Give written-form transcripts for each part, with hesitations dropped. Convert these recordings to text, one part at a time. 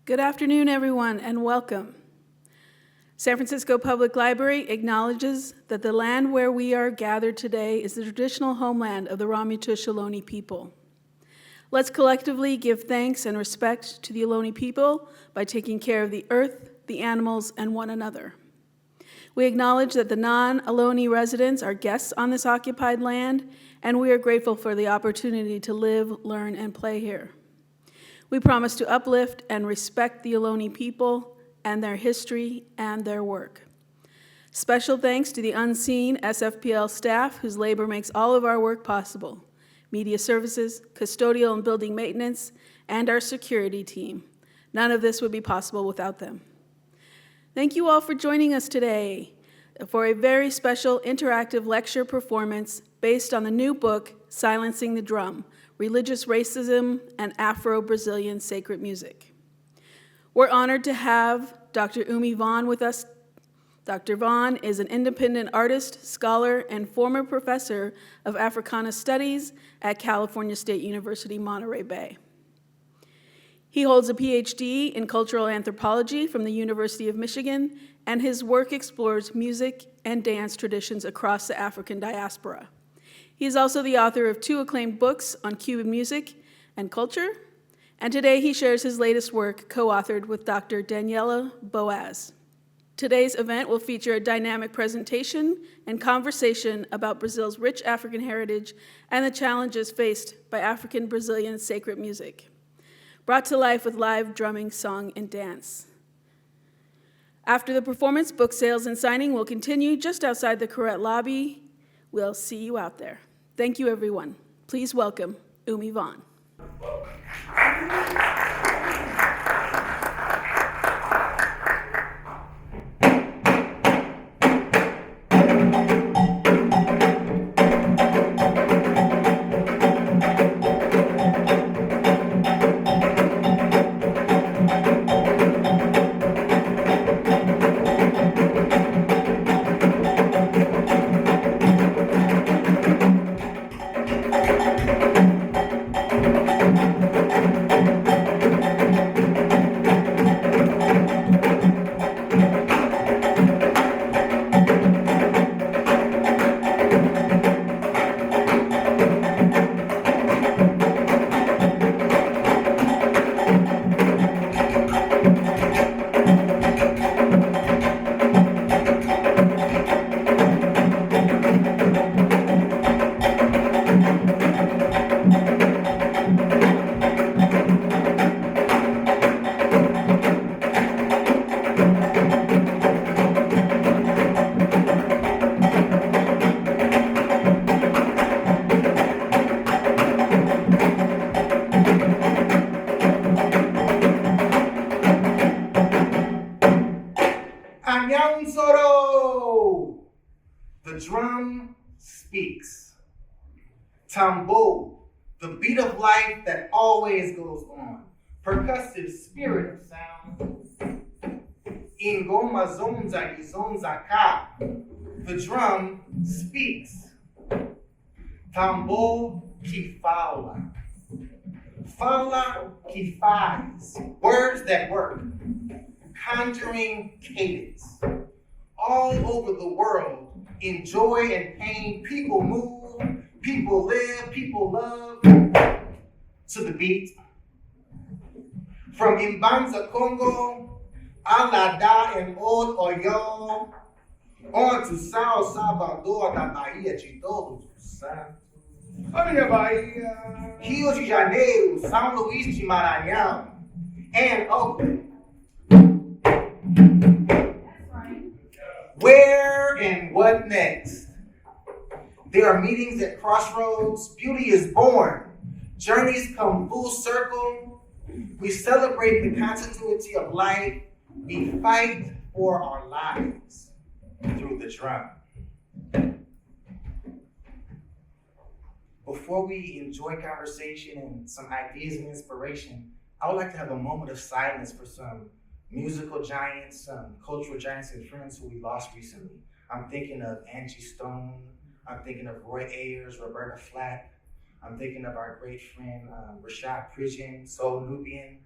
Good afternoon, everyone, and welcome. San Francisco Public Library acknowledges that the land where we are gathered today is the traditional homeland of the Ramaytush Ohlone people. Let's collectively give thanks and respect to the Ohlone people by taking care of the earth, the animals, and one another. We acknowledge that the non-Ohlone residents are guests on this occupied land, and we are grateful for the opportunity to live, learn, and play here. We promise to uplift and respect the Ohlone people and their history and their work. Special thanks to the unseen SFPL staff whose labor makes all of our work possible: media services, custodial and building maintenance, and our security team. None of this would be possible without them. Thank you all for joining us today for a very special interactive lecture performance based on the new book, Silencing the Drum: Religious Racism and Afro-Brazilian Sacred Music. We're honored to have Dr. Umi Vaughan with us. Dr. Vaughan is an independent artist, scholar, and former professor of Africana Studies at California State University, Monterey Bay. He holds a Ph.D. in Cultural Anthropology from the University of Michigan, and his work explores music and dance traditions across the African diaspora. He is also the author of 2 acclaimed books on Cuban music and culture, and today he shares his latest work co-authored with Dr. Danielle Boaz. Today's event will feature a dynamic presentation and conversation about Brazil's rich African heritage and the challenges faced by African Brazilian sacred music, brought to life with live drumming, song, and dance. After the performance, book sales and signing will continue just outside the Corette lobby. We'll see you out there. Thank you, everyone. Please welcome Umi Vaughan. The drum speaks. Tambo, the beat of life that always goes on. Percussive spirit of sound. Ingoma zonza izonza ka. The drum speaks. Tambo que fala. Fala que faz. Words that work. Conjuring cadence. All over the world, in joy and pain, people move, people live, people love to the beat. From Imbanza, Congo, Alada and Old Oyo, on to Sao Salvador, da Bahia de Todos os Santos. Olha Bahia! Rio de Janeiro, São Luís de Maranhão, and Oakland. Where and what next? There are meetings at crossroads. Beauty is born. Journeys come full circle. We celebrate the continuity of life. We fight for our lives through the drum. Before we enjoy conversation and some ideas and inspiration, I would like to have a moment of silence for some musical giants, cultural giants and friends who we lost recently. I'm thinking of Angie Stone. I'm thinking of Roy Ayers, Roberta Flack. I'm thinking of our great friend, Rashad Pridgeon, Soul Nubian.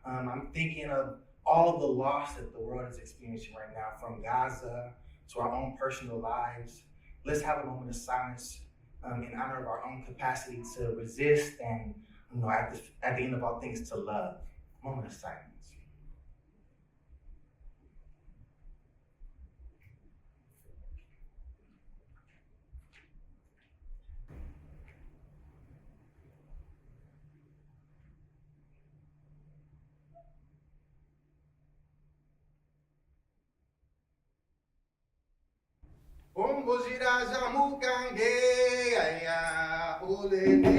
I'm thinking of all the loss that the world is experiencing right now, from Gaza to our own personal lives. Let's have a moment of silence in honor of our own capacity to resist and, at the end of all things, to love. Moment of silence. Bombo gira jamukange, aya, olele.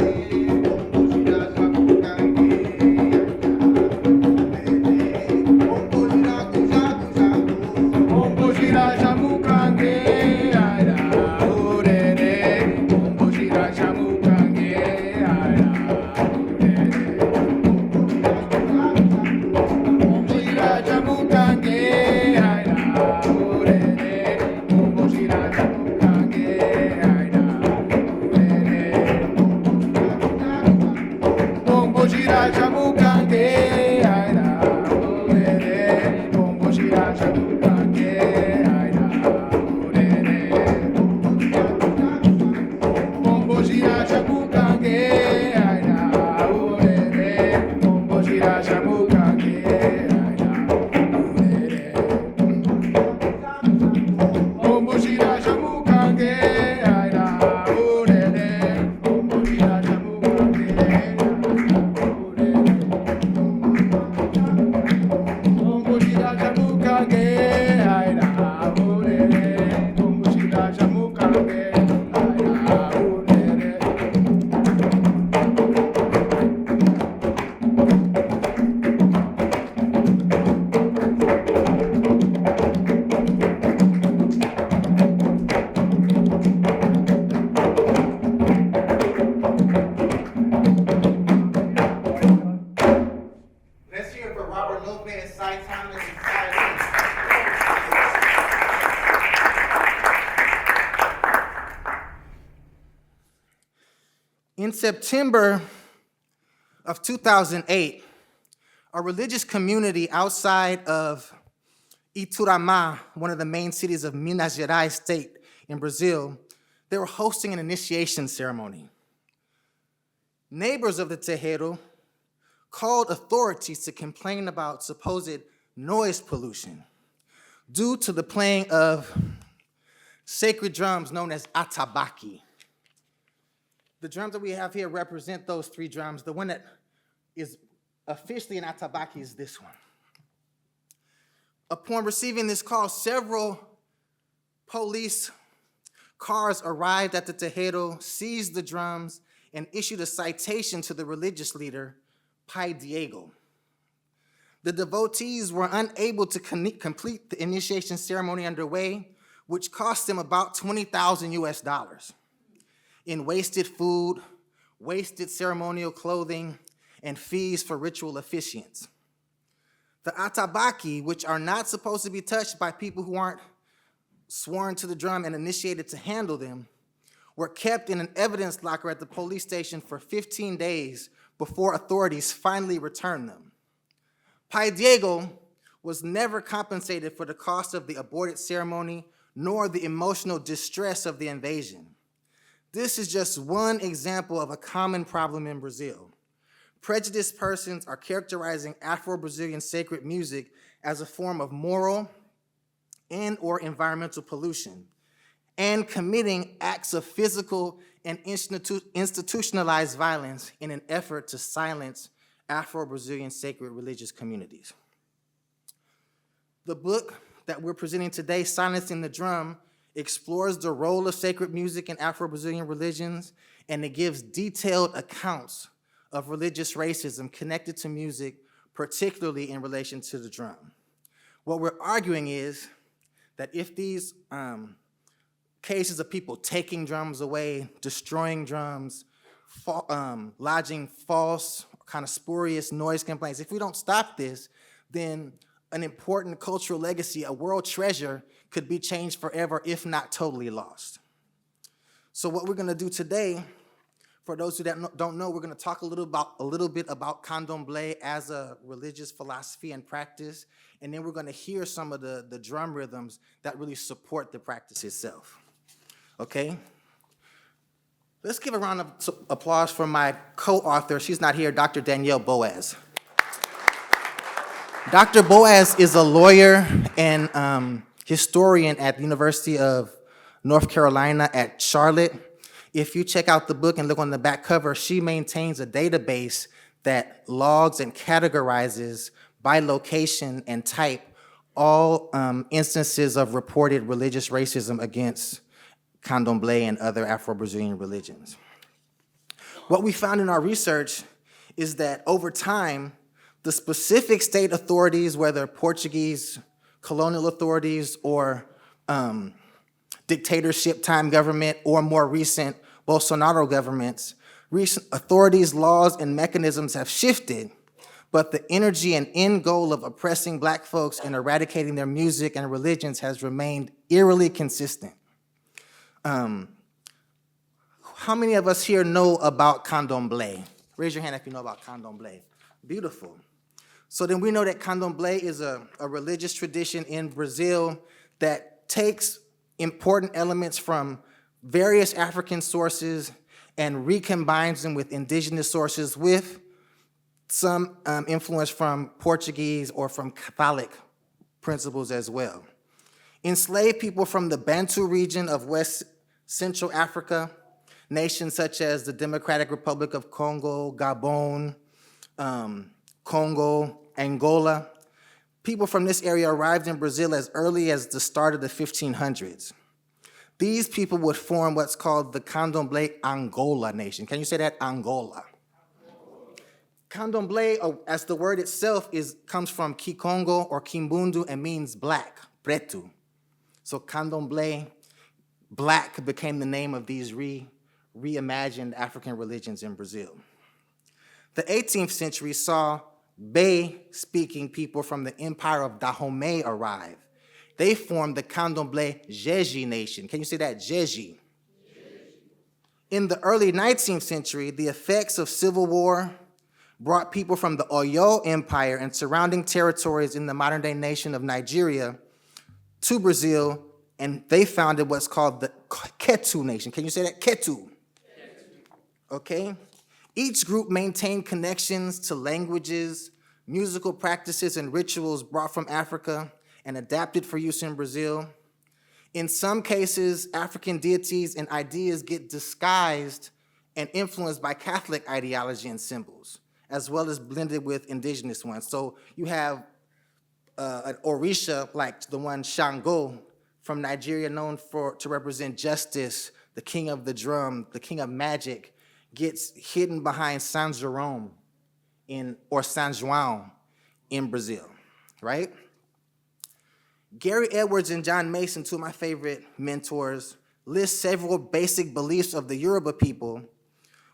Bombo gira jamukange, bombo gira kuja kuja. Bombo gira jamukange, aya, olele. Bombo gira jamukange, aya, olele. Bombo gira jamukange, aya, olele. Bombo gira In September of 2008, a religious community outside of Iturama, one of the main cities of Minas Gerais state in Brazil, they were hosting an initiation ceremony. Neighbors of the terreiro called authorities to complain about supposed noise pollution due to the playing of sacred drums known as atabaque. The drums that we have here represent those three drums. The one that is officially an atabaque is this one. Upon receiving this call, several police cars arrived at the terreiro, seized the drums, and issued a citation to the religious leader, Pai Diego. The devotees were unable to complete the initiation ceremony underway, which cost them about $20,000 US in wasted food, wasted ceremonial clothing, and fees for ritual officiants. The atabaque, which are not supposed to be touched by people who aren't sworn to the drum and initiated to handle them, were kept in an evidence locker at the police station for 15 days before authorities finally returned them. Pai Diego was never compensated for the cost of the aborted ceremony nor the emotional distress of the invasion. This is just one example of a common problem in Brazil. Prejudiced persons are characterizing Afro-Brazilian sacred music as a form of moral and or environmental pollution, and committing acts of physical and institutionalized violence in an effort to silence Afro-Brazilian sacred religious communities. The book that we're presenting today, Silencing the Drum, explores the role of sacred music in Afro-Brazilian religions, and it gives detailed accounts of religious racism connected to music, particularly in relation to the drum. What we're arguing is that if these cases of people taking drums away, destroying drums, lodging false, kind of spurious noise complaints, if we don't stop this, then an important cultural legacy, a world treasure, could be changed forever, if not totally lost. So what we're gonna do today, For those who don't know, we're going to talk a little bit about candomblé as a religious philosophy and practice, and then we're going to hear some of the drum rhythms that really support the practice itself. Okay? Let's give a round of applause for my co-author. She's not here, Dr. Danielle Boaz. Dr. Boaz is a lawyer and historian at the University of North Carolina at Charlotte. If you check out the book and look on the back cover, she maintains a database that logs and categorizes by location and type all instances of reported religious racism against candomblé and other Afro-Brazilian religions. What we found in our research is that over time, the specific state authorities, whether Portuguese colonial authorities or dictatorship time government or more recent Bolsonaro governments, recent authorities, laws, and mechanisms have shifted, but the energy and end goal of oppressing Black folks and eradicating their music and religions has remained eerily consistent. How many of us here know about candomblé? Raise your hand if you know about candomblé. Beautiful. So then we know that candomblé is a religious tradition in Brazil that takes important elements from various African sources and recombines them with indigenous sources with some influence from Portuguese or from Catholic principles as well. Enslaved people from the Bantu region of West Central Africa, nations such as the Democratic Republic of Congo, Gabon, Congo, Angola. People from this area arrived in Brazil as early as the start of the 1500s. These people would form what's called the Candomblé Angola nation. Can you say that? Angola. Candomblé, as the word itself comes from Kikongo or Kimbundu and means black, preto. So Candomblé, black, became the name of these reimagined African religions in Brazil. The 18th century saw Bay-speaking people from the empire of Dahomey arrive. They formed the Candomblé Jeje nation. Can you say that? Jeje. In the early 19th century, the effects of civil war brought people from the Oyo Empire and surrounding territories in the modern-day nation of Nigeria to Brazil, and they founded what's called the Ketu nation. Can you say that? Ketu. Okay? Each group maintained connections to languages, musical practices, and rituals brought from Africa and adapted for use in Brazil. In some cases, African deities and ideas get disguised and influenced by Catholic ideology and symbols, as well as blended with indigenous ones. So you have an Orisha, like the one Shango from Nigeria, known to represent justice, the king of the drum, the king of magic, gets hidden behind San Jerome or San João in Brazil, right? Gary Edwards and John Mason, two of my favorite mentors, list several basic beliefs of the Yoruba people,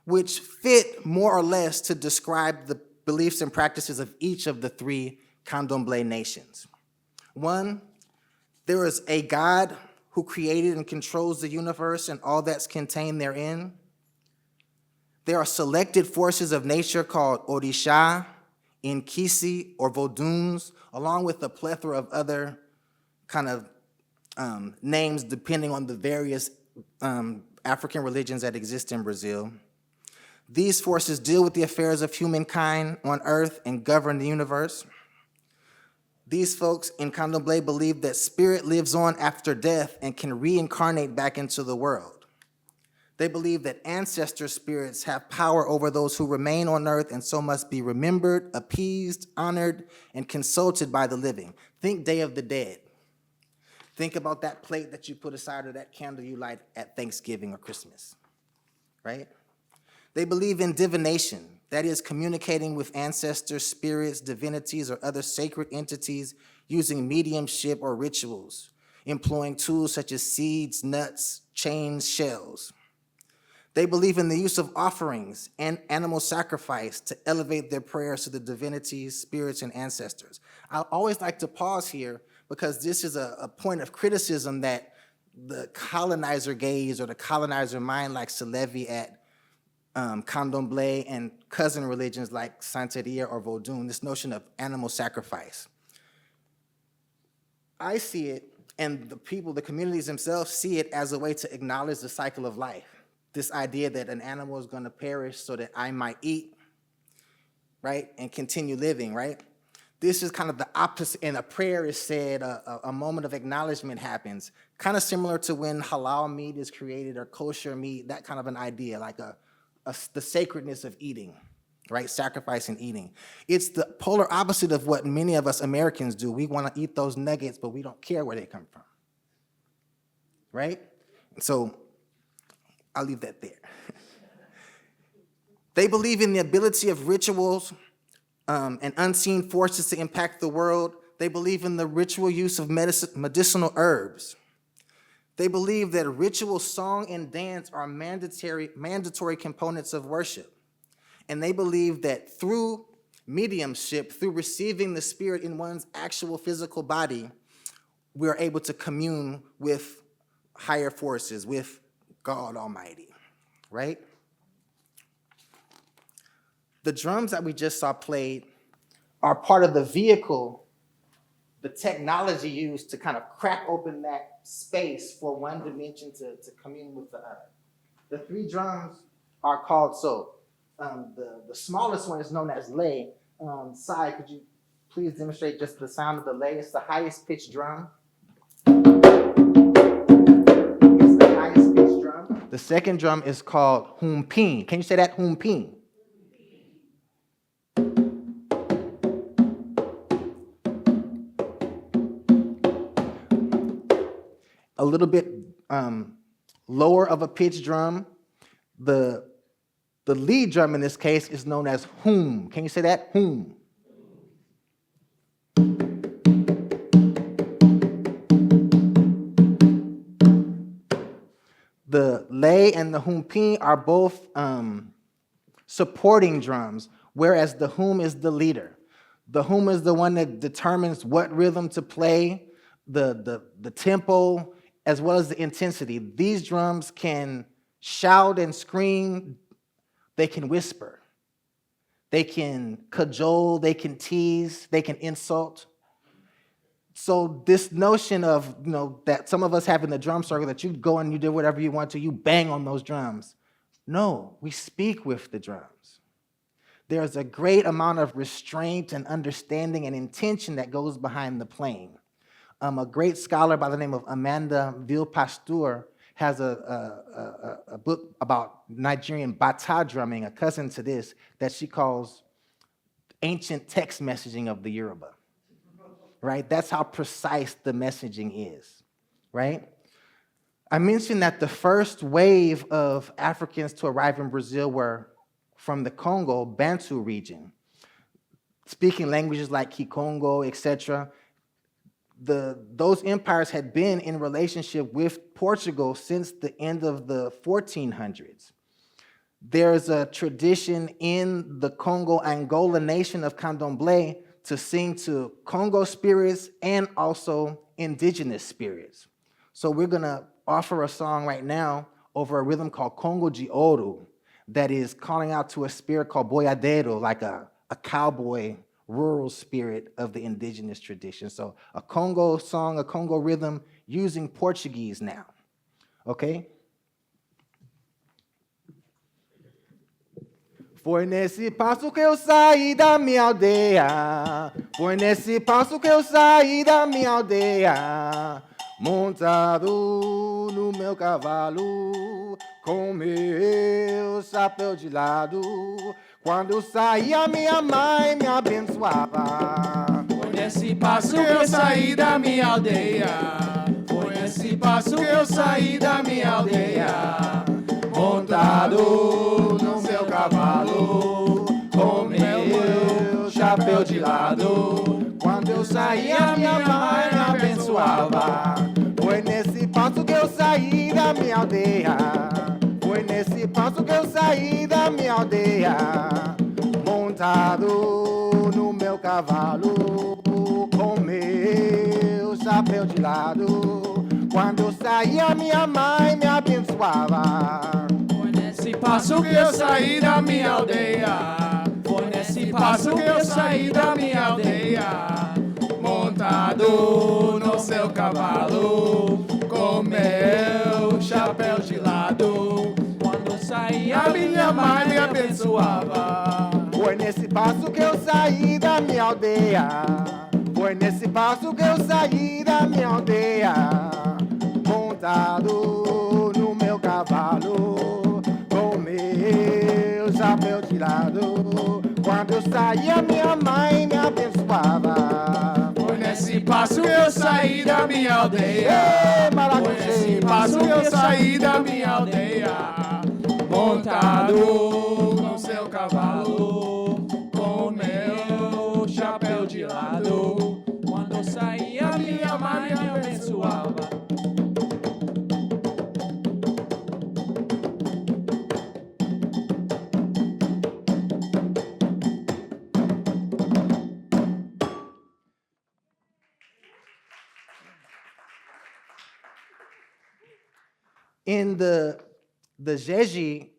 which fit more or less to describe the beliefs and practices of each of the three Candomblé nations. One, there is a God who created and controls the universe and all that's contained therein. There are selected forces of nature called Orisha, Nkisi, or Voduns, along with a plethora of other kind of names depending on the various African religions that exist in Brazil. These forces deal with the affairs of humankind on earth and govern the universe. These folks in Candomblé believe that spirit lives on after death and can reincarnate back into the world. They believe that ancestor spirits have power over those who remain on earth and so must be remembered, appeased, honored, and consulted by the living. Think Day of the Dead. Think about that plate that you put aside or that candle you light at Thanksgiving or Christmas, right? They believe in divination, that is, communicating with ancestors, spirits, divinities, or other sacred entities using mediumship or rituals, employing tools such as seeds, nuts, chains, shells. They believe in the use of offerings and animal sacrifice to elevate their prayers to the divinities, spirits, and ancestors. I always like to pause here because this is a point of criticism that the colonizer gaze or the colonizer mind likes to levy at candomblé, and cousin religions like Santeria or Vodun, this notion of animal sacrifice. I see it, and the people, the communities themselves see it as a way to acknowledge the cycle of life. This idea that an animal is going to perish so that I might eat, right, and continue living, right? This is kind of the opposite, and a prayer is said, a moment of acknowledgement happens, kind of similar to when halal meat is created or kosher meat, that kind of an idea, like the sacredness of eating, right? Sacrifice and eating. It's the polar opposite of what many of us Americans do. We want to eat those nuggets, but we don't care where they come from, right? So I'll leave that there. They believe in the ability of rituals and unseen forces to impact the world. They believe in the ritual use of medicinal herbs. They believe that ritual song and dance are mandatory components of worship. And they believe that through mediumship, through receiving the spirit in one's actual physical body, we are able to commune with higher forces, with God Almighty, right? The drums that we just saw played are part of the vehicle, the technology used to kind of crack open that space for one dimension to commune with the other. The three drums are called the smallest one is known as lay. Sai, could you please demonstrate just the sound of the lay? It's the highest pitched drum. It's the highest pitched drum. The second drum is called humpin. Can you say that? Humpin. A little bit lower of a pitch drum. The lead drum in this case is known as hum. Can you say that? Hum. The lay and the humpin are both supporting drums, whereas the hum is the leader. The hum is the one that determines what rhythm to play, the tempo, as well as the intensity. These drums can shout and scream, they can whisper, they can cajole, they can tease, they can insult. So this notion of, that some of us have in the drum circle, that you go and you do whatever you want to, you bang on those drums. No, we speak with the drums. There's a great amount of restraint and understanding and intention that goes behind the playing. A great scholar by the name of Amanda Villepasteur has a book about Nigerian Batá drumming, a cousin to this, that she calls ancient text messaging of the Yoruba, right? That's how precise the messaging is, right? I mentioned that the first wave of Africans to arrive in Brazil were from the Congo, Bantu region, speaking languages like Kikongo, etc. Those empires had been in relationship with Portugal since the end of the 1400s. There's a tradition in the Congo-Angola nation of Candomblé to sing to Congo spirits and also indigenous spirits. So we're gonna offer a song right now over a rhythm called Congo de Ouro that is calling out to a spirit called boiadeiro, like a cowboy rural spirit of the indigenous tradition. So a Congo song, a Congo rhythm using Portuguese now, okay? Foi nesse passo que eu saí da minha aldeia, foi nesse passo que eu saí da minha aldeia, montado no meu cavalo, com meu chapéu de lado. Quando eu saía, minha mãe me abençoava. Foi nesse passo que eu saí da minha aldeia. Foi nesse passo que eu saí da minha aldeia. Montado no meu cavalo, com meu chapéu de lado. Quando eu saía, minha mãe me abençoava. Foi nesse passo que eu saí da minha aldeia. Foi nesse passo que eu saí da minha aldeia, montado no meu cavalo, com meu chapéu de lado. Quando eu saía, minha mãe me abençoava. Foi nesse passo passo que eu saí da minha aldeia. Foi nesse passo que eu saí da minha aldeia. Montado no seu cavalo, com meu chapéu de lado. Quando eu saía, a minha mãe me abençoava. Foi nesse passo que eu saí da minha aldeia. Foi nesse passo que eu saí da minha aldeia. Montado no meu cavalo, com meu chapéu de lado. Quando eu saía, minha mãe me abençoava. Foi nesse passo que eu saí da minha aldeia. Foi nesse passo que eu saí da minha aldeia. Montado no seu cavalo, com meu chapéu de lado. Quando eu saía, minha mãe me abençoava. In the Jeje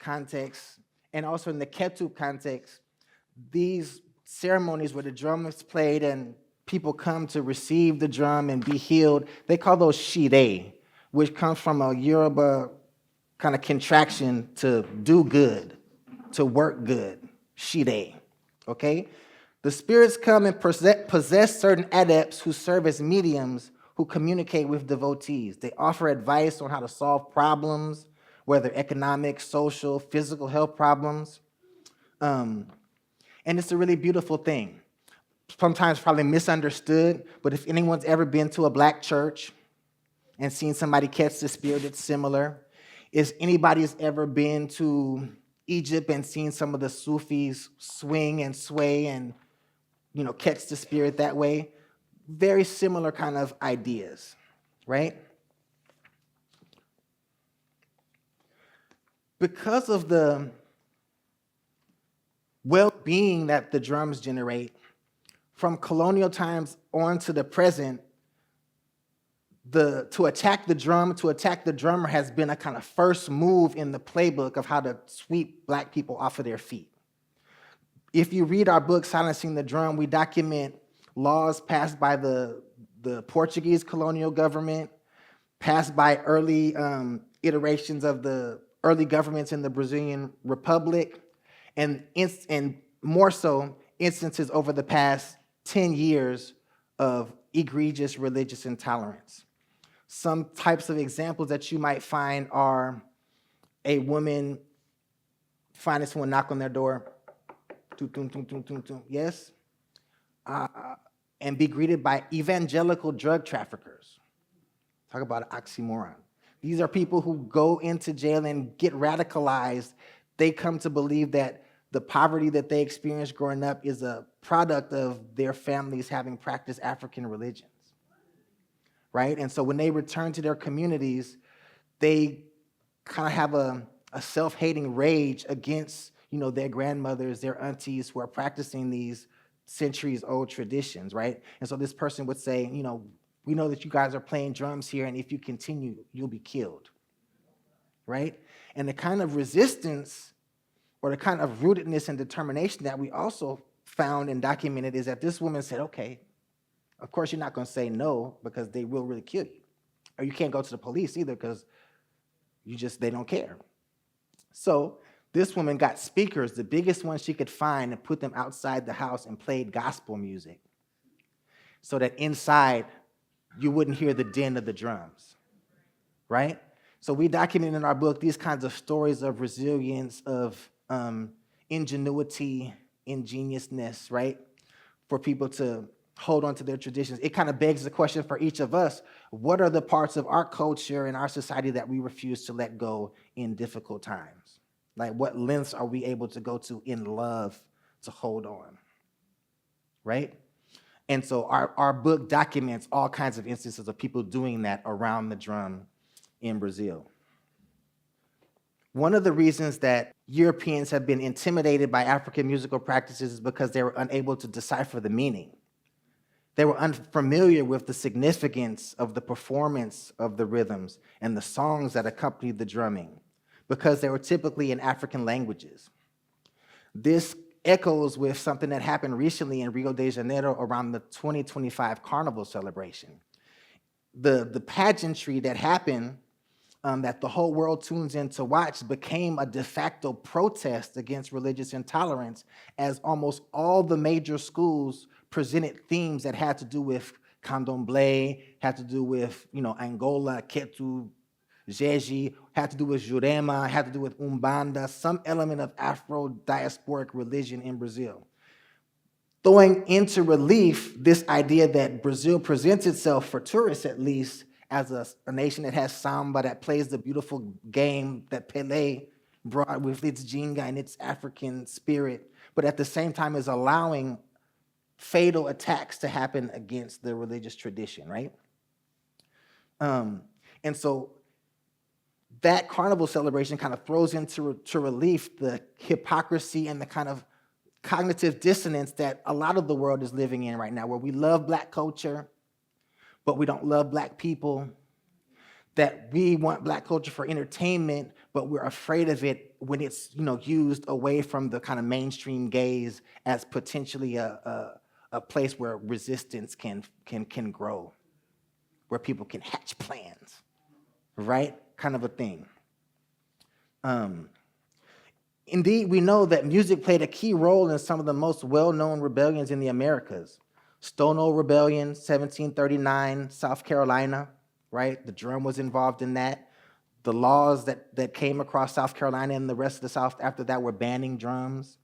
context, and also in the Ketu context, these ceremonies where the drum is played and people come to receive the drum and be healed, they call those shire, which comes from a Yoruba kind of contraction to do good, to work good, shire, okay? The spirits come and possess certain adepts who serve as mediums who communicate with devotees. They offer advice on how to solve problems, whether economic, social, physical health problems. And it's a really beautiful thing. Sometimes probably misunderstood, but if anyone's ever been to a black church and seen somebody catch the spirit that's similar, if anybody's ever been to Egypt and seen some of the Sufis swing and sway and, catch the spirit that way, very similar kind of ideas, right? Because of the well-being that the drums generate, from colonial times on to the present, to attack the drummer has been a kind of first move in the playbook of how to sweep black people off of their feet. If you read our book, Silencing the Drum, we document laws passed by the Portuguese colonial government, passed by early iterations of the early governments in the Brazilian Republic, and more so, instances over the past 10 years of egregious religious intolerance. Some types of examples that you might find are a woman finding someone knock on their door, yes? And be greeted by evangelical drug traffickers. Talk about an oxymoron. These are people who go into jail and get radicalized. They come to believe that the poverty that they experienced growing up is a product of their families having practiced African religions, right? And so when they return to their communities, they kind of have a self-hating rage against, their grandmothers, their aunties who are practicing these centuries-old traditions, right? And so this person would say, we know that you guys are playing drums here, and if you continue, you'll be killed, right? And the kind of resistance or the kind of rootedness and determination that we also found and documented is that this woman said, okay, of course you're not going to say no because they will really kill you. Or you can't go to the police either because they don't care. So this woman got speakers, the biggest ones she could find, and put them outside the house and played gospel music so that inside you wouldn't hear the din of the drums, right? So we document in our book these kinds of stories of resilience, of ingenuity, ingeniousness, right? For people to hold on to their traditions. It kind of begs the question for each of us, what are the parts of our culture and our society that we refuse to let go in difficult times? Like, what lengths are we able to go to in love to hold on, right? And so our book documents all kinds of instances of people doing that around the drum in Brazil. One of the reasons that Europeans have been intimidated by African musical practices is because they were unable to decipher the meaning. They were unfamiliar with the significance of the performance of the rhythms and the songs that accompanied the drumming. because they were typically in African languages. This echoes with something that happened recently in Rio de Janeiro around the 2025 Carnival celebration. The pageantry that happened, that the whole world tunes in to watch, became a de facto protest against religious intolerance, as almost all the major schools presented themes that had to do with candomblé, had to do with, Angola, Ketu, Jeje, had to do with Jurema, had to do with Umbanda, some element of Afro-diasporic religion in Brazil. Throwing into relief this idea that Brazil presents itself, for tourists at least, as a nation that has samba, that plays the beautiful game that Pelé brought with its jinga and its African spirit, but at the same time is allowing fatal attacks to happen against the religious tradition, right? And so that carnival celebration kind of throws into relief the hypocrisy and the kind of cognitive dissonance that a lot of the world is living in right now, where we love Black culture, but we don't love Black people, that we want Black culture for entertainment, but we're afraid of it when it's used away from the kind of mainstream gaze as potentially a place where resistance can grow, where people can hatch plans, right? Kind of a thing. Indeed, we know that music played a key role in some of the most well-known rebellions in the Americas. Stonewall Rebellion, 1739, South Carolina, right? The drum was involved in that. The laws that came across South Carolina and the rest of the South after that were banning drums,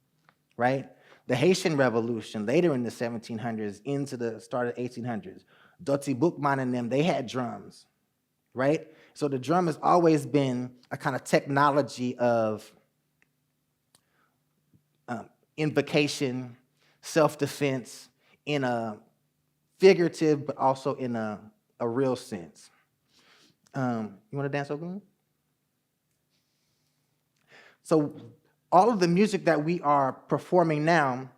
right? The Haitian Revolution, later in the 1700s into the start of 1800s. Dottie Boukman and them, they had drums, right? So the drum has always been a kind of technology of invocation, self-defense, in a figurative, but also in a real sense. You want to dance, Ogun? So all of the music that we are performing now,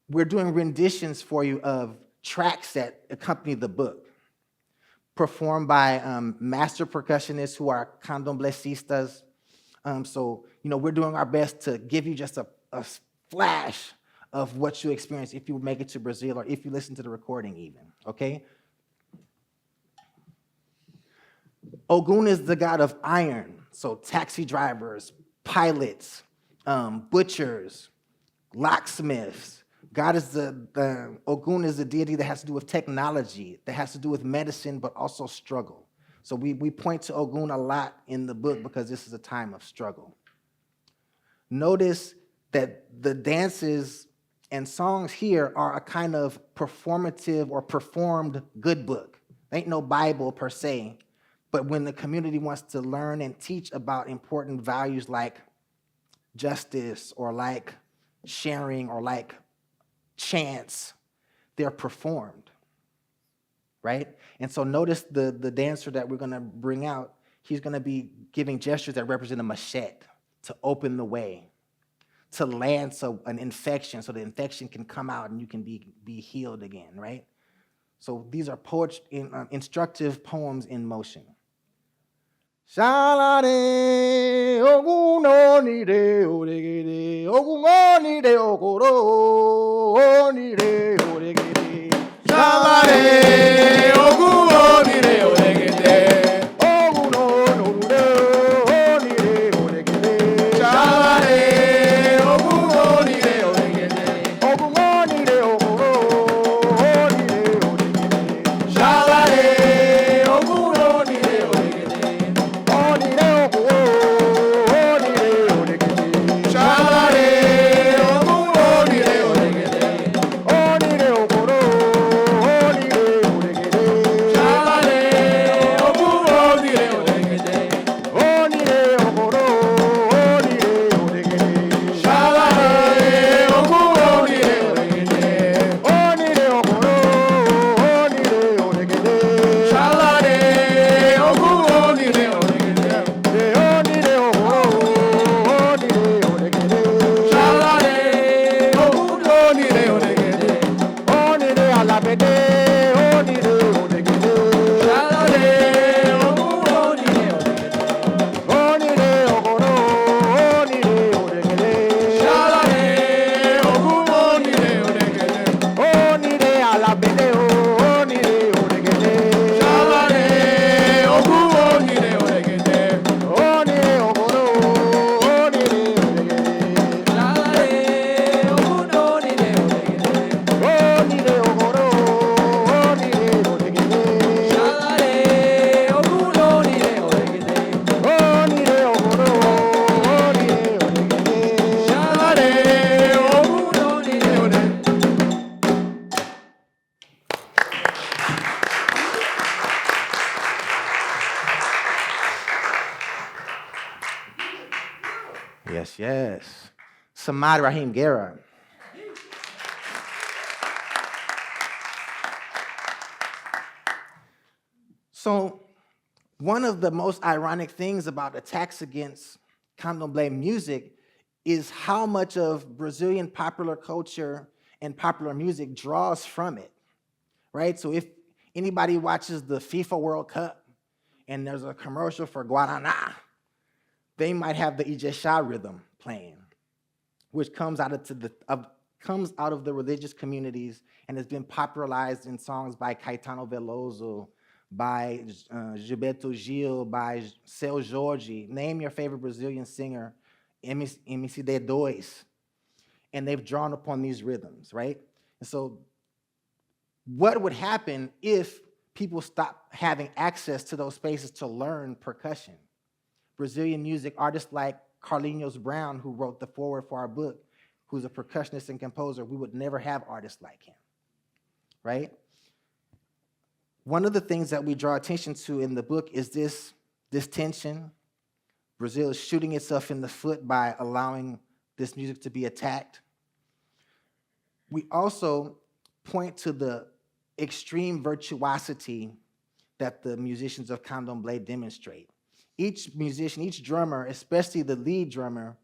we're doing renditions for you of tracks that accompany the book, performed by master percussionists who are candomblecistas. So, we're doing our best to give you just a flash of what you experience if you make it to Brazil or if you listen to the recording even, okay? Ogun is the god of iron, so taxi drivers, pilots, butchers, locksmiths. Ogun is the deity that has to do with technology, that has to do with medicine, but also struggle. So we point to Ogun a lot in the book because this is a time of struggle. Notice that the dances and songs here are a kind of performative or performed good book. Ain't no Bible per se, but when the community wants to learn and teach about important values like justice or like sharing or like chants, they're performed, right? And so notice the dancer that we're gonna bring out, he's gonna be giving gestures that represent a machete to open the way, to lance an infection so the infection can come out and you can be healed again, right? So these are instructive poems in motion. Shalare ogun oni de oregede ogun oni de okoro oni de oregede Shalare ogun oni de oregede ogun oni de oregede Shalare ogun oni de oregede ogun oni de okoro oni de oregede Shalare ogun oni de oregede oni de okoro oni de oregede Shalare ogun oni de oregede oni alabede o nire oregede. Shalare, ogu onire oregede. O nire ogoro o nire oregede. Shalare, ogu no nire oregede. O nire ogoro o nire oregede. Shalare, ogu no nire oregede. O nire ogoro o nire oregede. Shalare, ogu no nire oregede. Yes, yes. Samad Rahim Guerra. So, one of the most ironic things about attacks against candomblé music is how much of Brazilian popular culture and popular music draws from it, right? So if anybody watches the FIFA World Cup and there's a commercial for Guaraná, they might have the Ijexá rhythm playing, which comes out of the religious communities and has been popularized in songs by Caetano Veloso, by Gilberto Gil, by Seu Jorge. Name your favorite Brazilian singer, MC2, and they've drawn upon these rhythms, right? And so what would happen if people stopped having access to those spaces to learn percussion? Brazilian music artists like Carlinhos Brown, who wrote the foreword for our book, who's a percussionist and composer, we would never have artists like him, right? One of the things that we draw attention to in the book is this tension. Brazil is shooting itself in the foot by allowing this music to be attacked. We also point to the extreme virtuosity that the musicians of candomblé demonstrate. Each musician, each drummer, especially the lead drummer,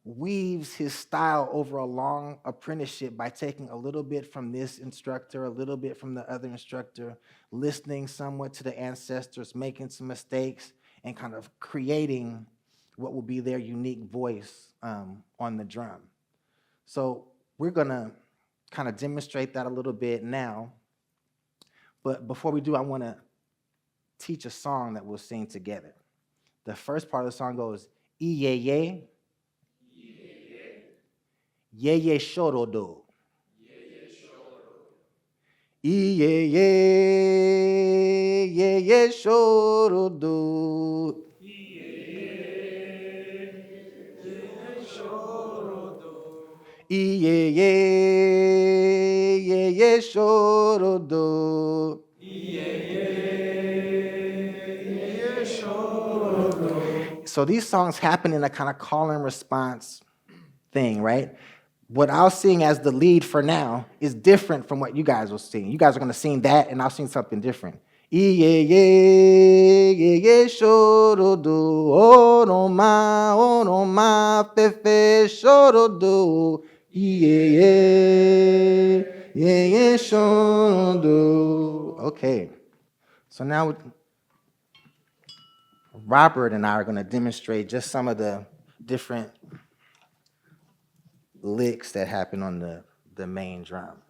weaves his style over a long apprenticeship by taking a little bit from this instructor, a little bit from the other instructor, listening somewhat to the ancestors, making some mistakes, and kind of creating what will be their unique voice on the drum. So we're gonna kind of demonstrate that a little bit now. But before we do, I wanna teach a song that we'll sing together. The first part of the song goes, Iye, Ye shoro do. Iye, ye shoro do. Iye, ye shoro do. So these songs happen in a kind of call and response thing, right? What I'll sing as the lead for now is different from what you guys will sing. You guys are going to sing that, and I'll sing something different. Iye, ye shoro do. Oh no ma, fe shoro do. Iye, ye shoro do. Okay. So now Robert and I are going to demonstrate just some of the different licks that happen on the main drum.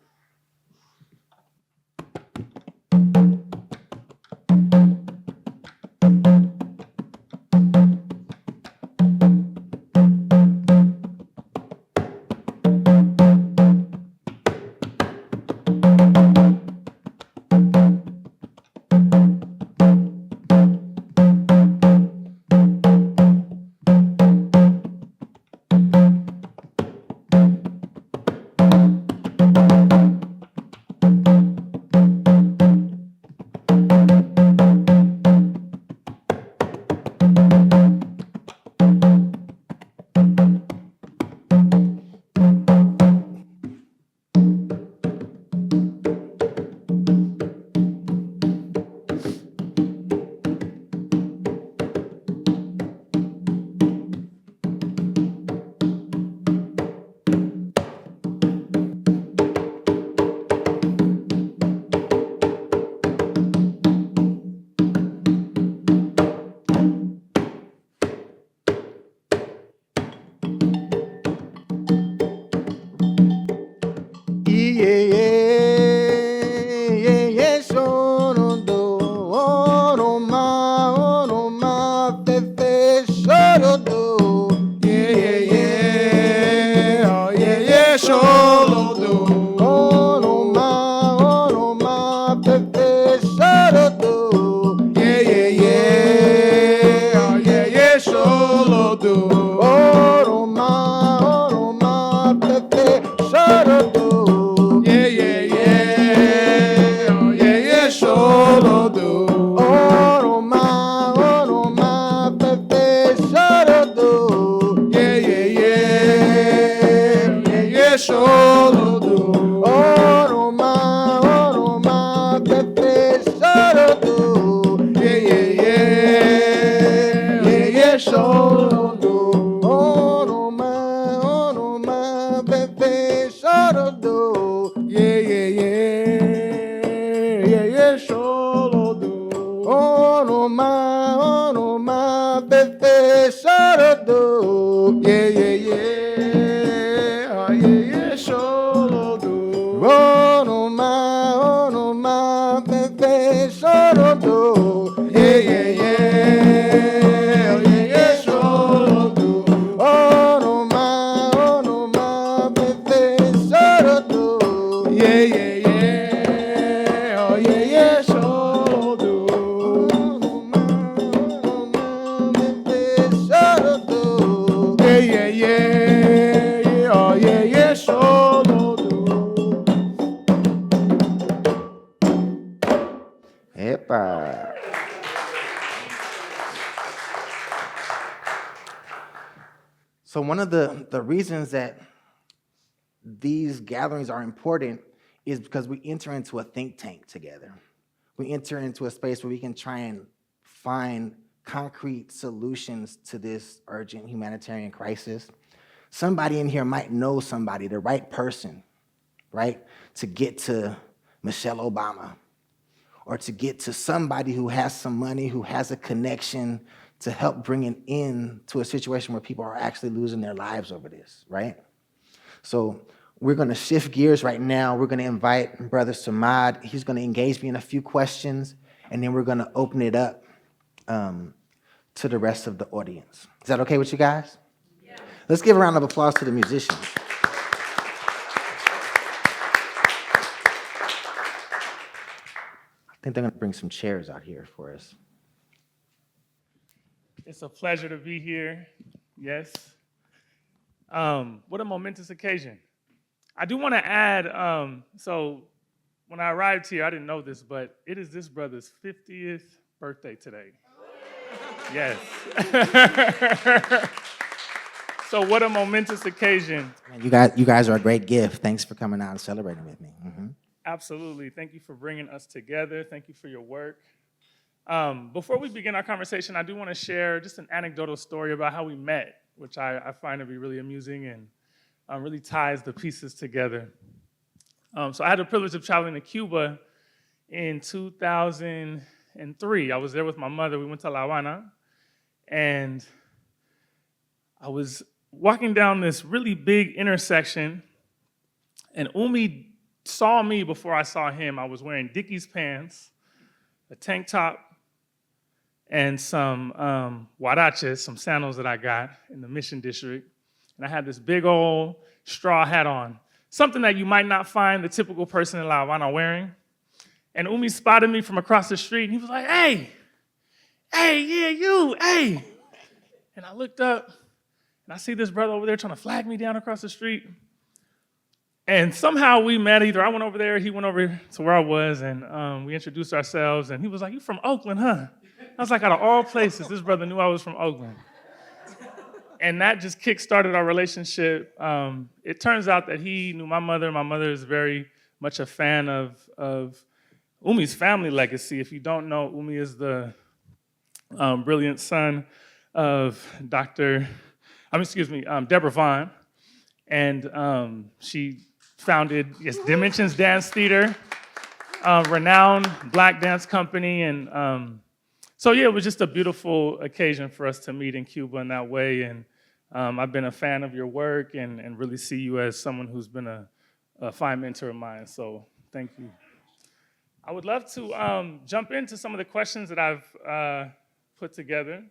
yeah, yeah, yeah. Oh, yeah, yeah, sure do. Yeah, yeah, yeah, yeah. Oh, yeah, yeah, sure do. Epa. So one of the reasons that these gatherings are important is because we enter into a think tank together. We enter into a space where we can try and find concrete solutions to this urgent humanitarian crisis. Somebody in here might know somebody, the right person, right, to get to Michelle Obama, or to get to somebody who has some money, who has a connection to help bring an end to a situation where people are actually losing their lives over this, right? So we're gonna shift gears right now. We're gonna invite Brother Samad. He's gonna engage me in a few questions, and then we're gonna open it up to the rest of the audience. Is that okay with you guys? Yeah. Let's give a round of applause to the musicians. I think they're gonna bring some chairs out here for us. It's a pleasure to be here. Yes. What a momentous occasion. I do want to add, so when I arrived here, I didn't know this, but it is this brother's 50th birthday today. Yes. So what a momentous occasion. Man, you guys are a great gift. Thanks for coming out and celebrating with me. Mm-hmm. Absolutely. Thank you for bringing us together. Thank you for your work. Before we begin our conversation, I do want to share just an anecdotal story about how we met, which I find to be really amusing and really ties the pieces together. So I had the privilege of traveling to Cuba in 2003. I was there with my mother. We went to La Habana, and I was walking down this really big intersection, and Umi saw me before I saw him. I was wearing Dickies pants, a tank top, and some huaraches, some sandals that I got in the Mission District. And I had this big old straw hat on, something that you might not find the typical person in La Habana wearing. And Umi spotted me from across the street, and he was like, hey, yeah, you, hey. And I looked up, and I see this brother over there trying to flag me down across the street. And somehow we met. Either I went over there, he went over to where I was, and we introduced ourselves. And he was like, "You from Oakland, huh?" I was like, out of all places, this brother knew I was from Oakland. And that just kick-started our relationship. It turns out that he knew my mother. My mother is very much a fan of Umi's family legacy. If you don't know, Umi is the brilliant son of Deborah Vaughan. And she founded Dimensions Dance Theater, renowned Black dance company. And so, yeah, it was just a beautiful occasion for us to meet in Cuba in that way. And I've been a fan of your work and really see you as someone who's been a fine mentor of mine. So thank you. I would love to jump into some of the questions that I've put together.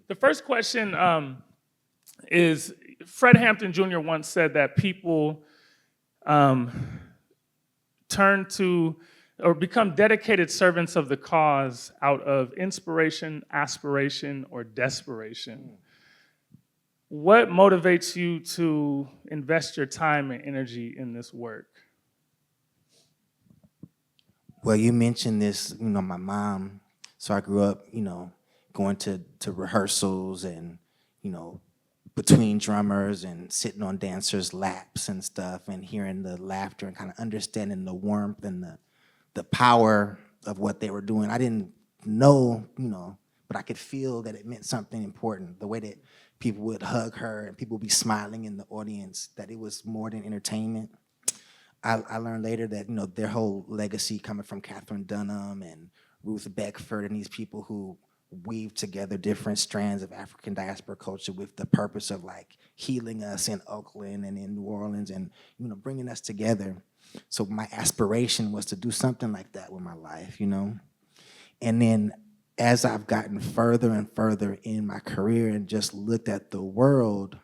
The first question is, Fred Hampton Jr. once said that people turn to or become dedicated servants of the cause out of inspiration, aspiration, or desperation. What motivates you to invest your time and energy in this work? Well, you mentioned this, my mom. So I grew up, going to rehearsals and, between drummers and sitting on dancers' laps and stuff and hearing the laughter and kind of understanding the warmth and the power of what they were doing. I didn't know, but I could feel that it meant something important. The way that people would hug her and people would be smiling in the audience, that it was more than entertainment. I learned later that, their whole legacy coming from Catherine Dunham and Ruth Beckford and these people who weave together different strands of African diaspora culture with the purpose of healing us in Oakland and in New Orleans and, bringing us together. So my aspiration was to do something like that with my life, And then as I've gotten further and further in my career and just looked at the world,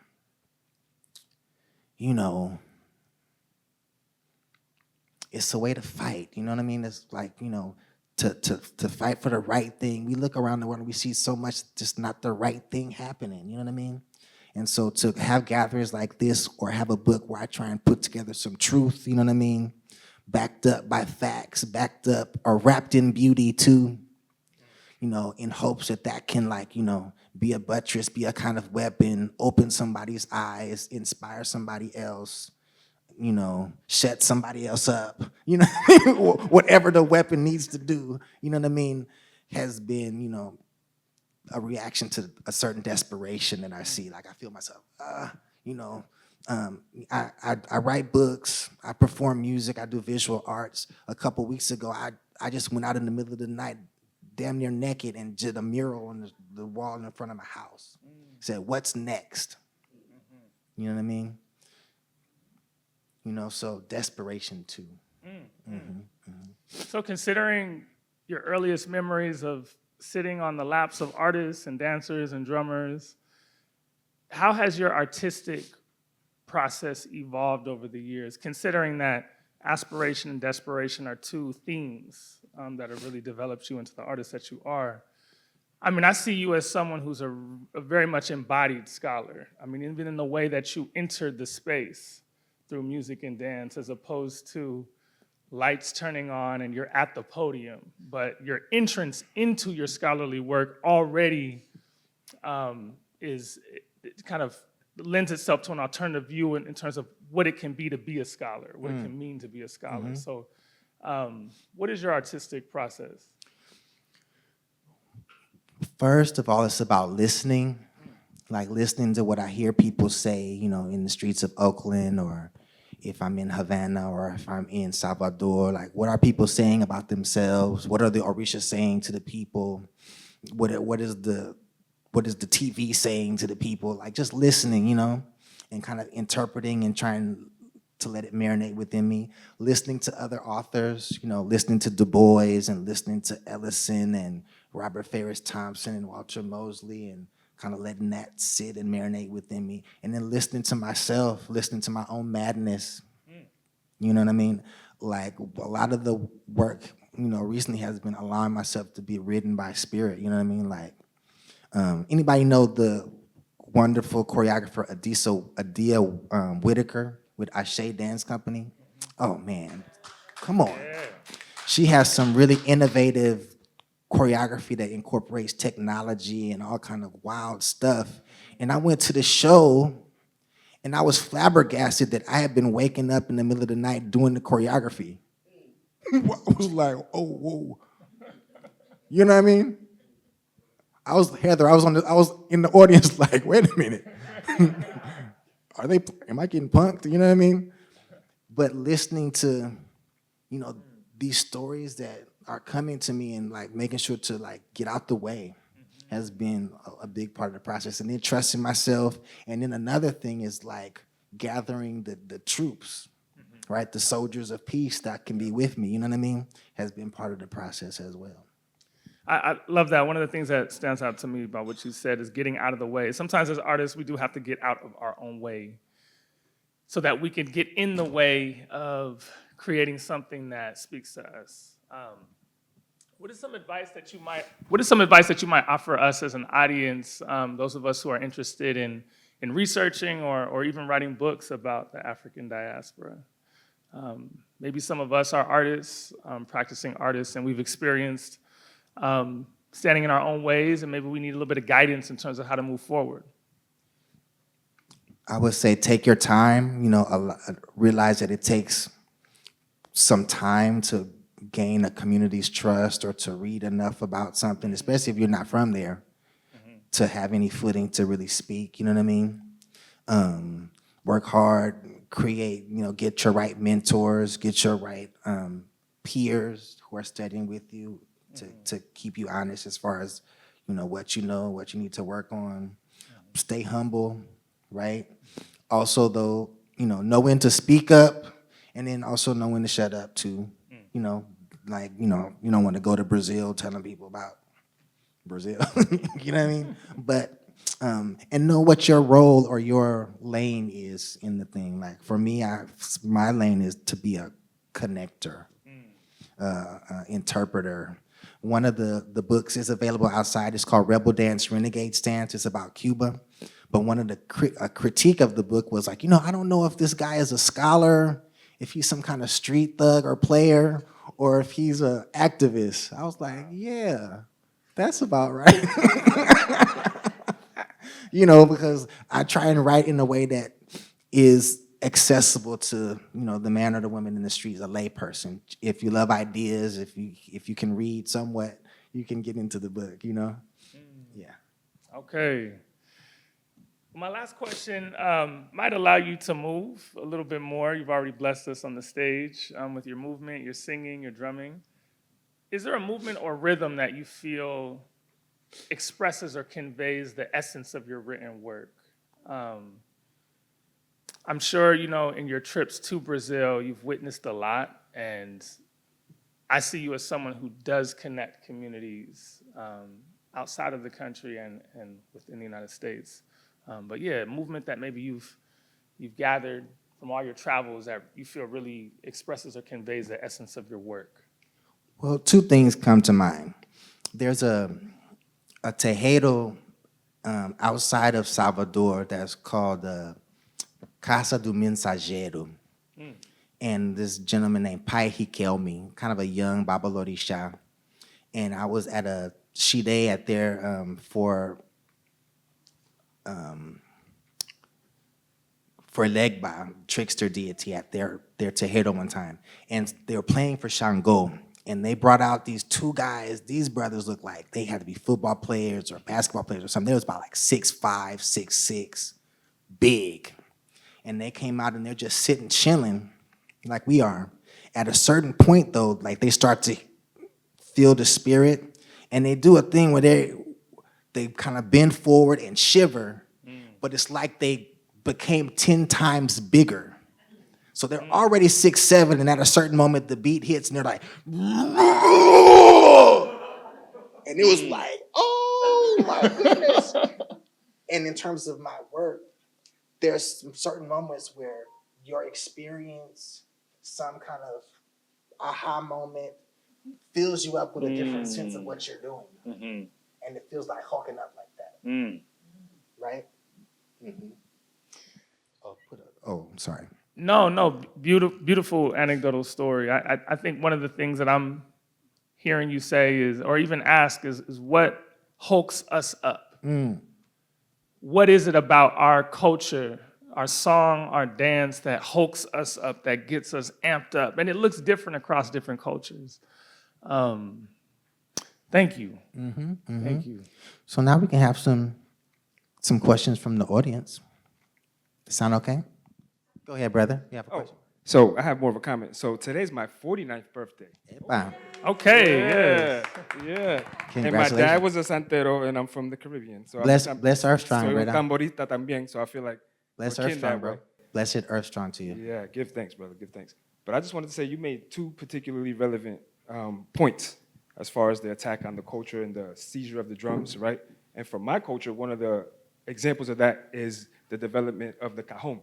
it's a way to fight, you know what I mean? It's like, to fight for the right thing. We look around the world and we see so much just not the right thing happening, you know what I mean? And so to have gatherings like this or have a book where I try and put together some truth, you know what I mean? Backed up by facts, backed up or wrapped in beauty too, in hopes that can be a buttress, be a kind of weapon, open somebody's eyes, inspire somebody else, shut somebody else up, whatever the weapon needs to do, you know what I mean, has been, a reaction to a certain desperation that I see. Like I feel myself, I write books, I perform music, I do visual arts. A couple weeks ago, I just went out in the middle of the night, damn near naked, and did a mural on the wall in front of my house. Said, what's next? You know what I mean? So desperation too. So considering your earliest memories of sitting on the laps of artists and dancers and drummers, how has your artistic process evolved over the years, considering that aspiration and desperation are two themes that have really developed you into the artist that you are? I mean, I see you as someone who's a very much embodied scholar. I mean, even in the way that you entered the space through music and dance, as opposed to lights turning on and you're at the podium, but your entrance into your scholarly work already is it kind of lends itself to an alternative view in terms of what it can be to be a scholar, what it can mean to be a scholar. So what is your artistic process? First of all, it's about listening, like listening to what I hear people say, in the streets of Oakland, or if I'm in Havana, or if I'm in Salvador. Like, what are people saying about themselves? What are the Orishas saying to the people? What is the TV saying to the people? Like, just listening, and kind of interpreting and trying to let it marinate within me. Listening to other authors, listening to Du Bois and listening to Ellison and Robert Farris Thompson and Walter Mosley, and kind of letting that sit and marinate within me. And then listening to myself, listening to my own madness. You know what I mean? Like, a lot of the work, recently has been allowing myself to be ridden by spirit, you know what I mean? Like, anybody know the wonderful choreographer Adia Whitaker with Ashe Dance Company? Oh, man, come on. She has some really innovative choreography that incorporates technology and all kind of wild stuff. And I went to the show, and I was flabbergasted that I had been waking up in the middle of the night doing the choreography. I was like, oh, whoa. You know what I mean? I was in the audience like, wait a minute. Am I getting punked? You know what I mean? But listening to, these stories that are coming to me and like making sure to like get out the way has been a big part of the process. And then trusting myself. And then another thing is like gathering the troops, right? The soldiers of peace that can be with me, you know what I mean? Has been part of the process as well. I love that. One of the things that stands out to me about what you said is getting out of the way. Sometimes as artists, we do have to get out of our own way so that we can get in the way of creating something that speaks to us. What is some advice that you might offer us as an audience, those of us who are interested in researching or even writing books about the African diaspora? Maybe some of us are artists, practicing artists, and we've experienced standing in our own ways, and maybe we need a little bit of guidance in terms of how to move forward. I would say take your time, realize that it takes some time to gain a community's trust or to read enough about something, especially if you're not from there, to have any footing to really speak, you know what I mean? Work hard, create, get your right mentors, get your right peers who are studying with you to keep you honest as far as, what you need to work on. Stay humble, right? Also, though, know when to speak up, and then also know when to shut up too. You don't want to go to Brazil telling people about Brazil. You know what I mean? But and know what your role or your lane is in the thing. Like for me, my lane is to be a connector, interpreter. One of the books is available outside. It's called Rebel Dance, Renegade Stance. It's about Cuba. But one of the critique of the book was like, I don't know if this guy is a scholar, if he's some kind of street thug or player, or if he's an activist. I was like, yeah, that's about right. Because I try and write in a way that is accessible to, the man or the woman in the streets, a lay person. If you love ideas, if you can read somewhat, you can get into the book, Yeah. Okay. My last question might allow you to move a little bit more. You've already blessed us on the stage with your movement, your singing, your drumming. Is there a movement or rhythm that you feel expresses or conveys the essence of your written work? I'm sure, in your trips to Brazil, you've witnessed a lot, and I see you as someone who does connect communities outside of the country and within the United States. But yeah, a movement that maybe you've gathered from all your travels that you feel really expresses or conveys the essence of your work. Well, two things come to mind. There's a terreiro outside of Salvador that's called Casa do Mensageiro. And this gentleman named Pai Riquelme, kind of a young Babalorixá. And I was at a Shide at their for Legba, trickster deity, at their terreiro one time. And they were playing for Shango. And they brought out these two guys. These brothers looked like they had to be football players or basketball players or something. They was about like 6'5", 6'6", big. And they came out and they're just sitting, chilling like we are. At a certain point, though, like they start to feel the spirit. And they do a thing where they kind of bend forward and shiver. But it's like they became 10 times bigger. So they're already 6'7", and at a certain moment, the beat hits, and they're like, and it was like, oh my goodness. And in terms of my work, there's some certain moments where your experience, some kind of aha moment, fills you up with a different sense of what you're doing. And it feels like hawking up like that. Right? Oh, I'm sorry. No, beautiful anecdotal story. I think one of the things that I'm hearing you say is, or even ask, is what hulks us up? What is it about our culture, our song, our dance that hulks us up, that gets us amped up? And it looks different across different cultures. Thank you. Thank you. So now we can have some questions from the audience. Sound okay? Go ahead, brother. You have a question? So I have more of a comment. So today's my 49th birthday. Wow. Okay, Yeah. And my Congratulations. dad was a santero, and I'm from the Caribbean. So Bless Earthstrong, soy un brother. tamborista también, so I feel like Bless we're kin Earthstrong, that bro. way. Blessed Earthstrong to you. Yeah, give thanks, brother, give thanks. But I just wanted to say you made two particularly relevant points as far as the attack on the culture and the seizure of the drums, right? And for my culture, one of the examples of that is the development of the cajon,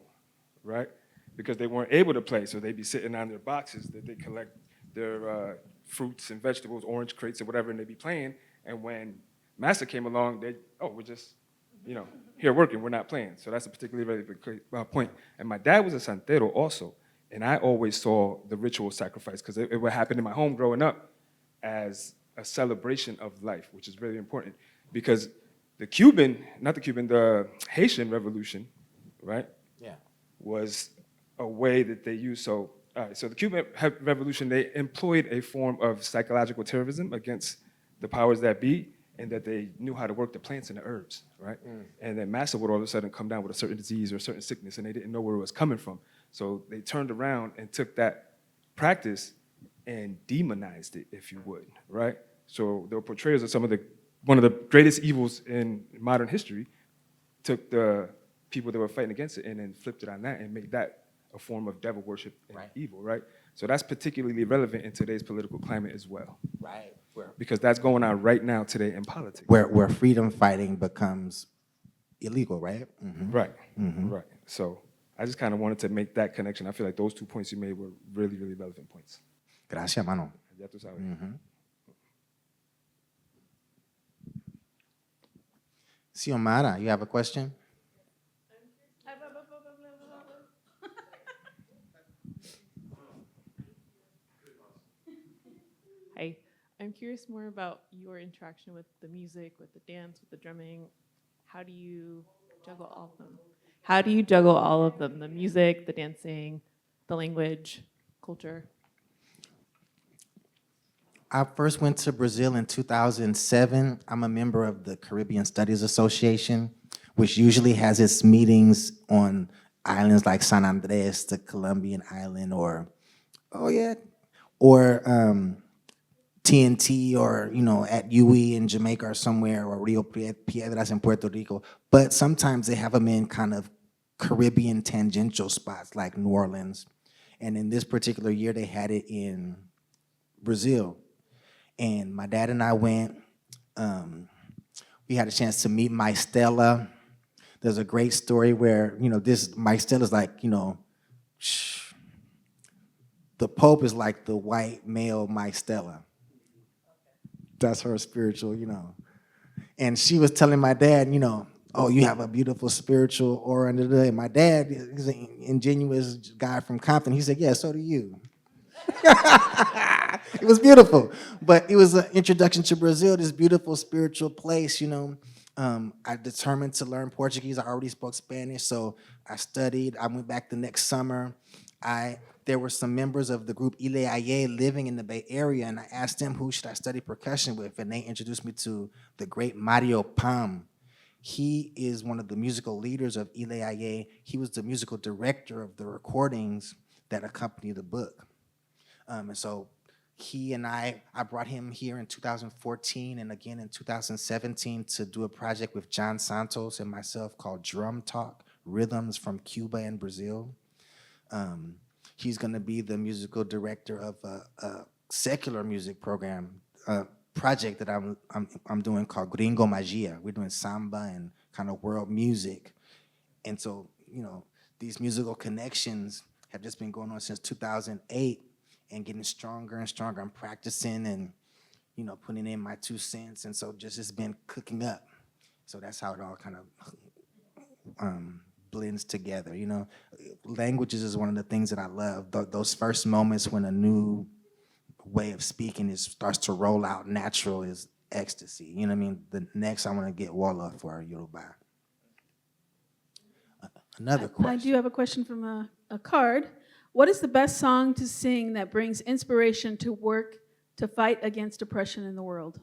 right? Because they weren't able to play, so they'd be sitting on their boxes that they collect their fruits and vegetables, orange crates or whatever, and they'd be playing. And when Master came along, we're just, here working, we're not playing. So that's a particularly relevant point. And my dad was a santero also, and I always saw the ritual sacrifice, because it would happen in my home growing up as a celebration of life, which is really important. Because the Haitian Revolution, right? Yeah. Was a way that they used. So the Cuban Revolution, they employed a form of psychological terrorism against the powers that be, and that they knew how to work the plants and the herbs, right? And then Massa would all of a sudden come down with a certain disease or a certain sickness, and they didn't know where it was coming from. So they turned around and took that practice and demonized it, if you would, right? So their portrayals of one of the greatest evils in modern history, took the people that were fighting against it and then flipped it on that and made that a form of devil worship and evil, right? So that's particularly relevant in today's political climate as well. Right. Because that's going on right now today in politics. Where freedom fighting becomes illegal, right? Right. So I just kind of wanted to make that connection. I feel like those 2 points you made were really, really relevant points. Gracias, mano. Ya tú sabes. Xiomara, you have a question? Hi, I'm curious more about your interaction with the music, with the dance, with the drumming. How do you juggle all of them? How do you juggle all of them? The music, the dancing, the language, culture? I first went to Brazil in 2007. I'm a member of the Caribbean Studies Association, which usually has its meetings on islands like San Andres, the Colombian island, or TNT, or at UE in Jamaica or somewhere, or Rio Piedras in Puerto Rico. But sometimes they have them in kind of Caribbean tangential spots like New Orleans. And in this particular year, they had it in Brazil. And my dad and I went. We had a chance to meet Mike Stella. There's a great story where, this Mike Stella's like, the Pope is like the white male Mike Stella. That's her spiritual, And she was telling my dad, oh, you have a beautiful spiritual aura. And my dad is an ingenuous guy from Compton. He said, yeah, so do you. It was beautiful, but it was an introduction to Brazil, this beautiful spiritual place, I determined to learn Portuguese. I already spoke Spanish, so I studied. I went back the next summer. There were some members of the group Ile Aye living in the Bay Area, and I asked them who should I study percussion with, and they introduced me to the great Mario Pam. He is one of the musical leaders of Ile Aye. He was the musical director of the recordings that accompany the book. And so he and I brought him here in 2014 and again in 2017 to do a project with John Santos and myself called Drum Talk, Rhythms from Cuba and Brazil. He's gonna be the musical director of a secular music program, project that I'm doing called Gringo Magia. We're doing samba and kind of world music. And so, these musical connections have just been going on since 2008 and getting stronger and stronger. I'm practicing and, putting in my 2 cents. And so just it's been cooking up. So that's how it all kind of blends together, Languages is one of the things that I love. Those first moments when a new way of speaking starts to roll out natural is ecstasy. You know what I mean? The next I want to get Walla for Yoruba. Another question. I do have a question from a card. What is the best song to sing that brings inspiration to work to fight against oppression in the world?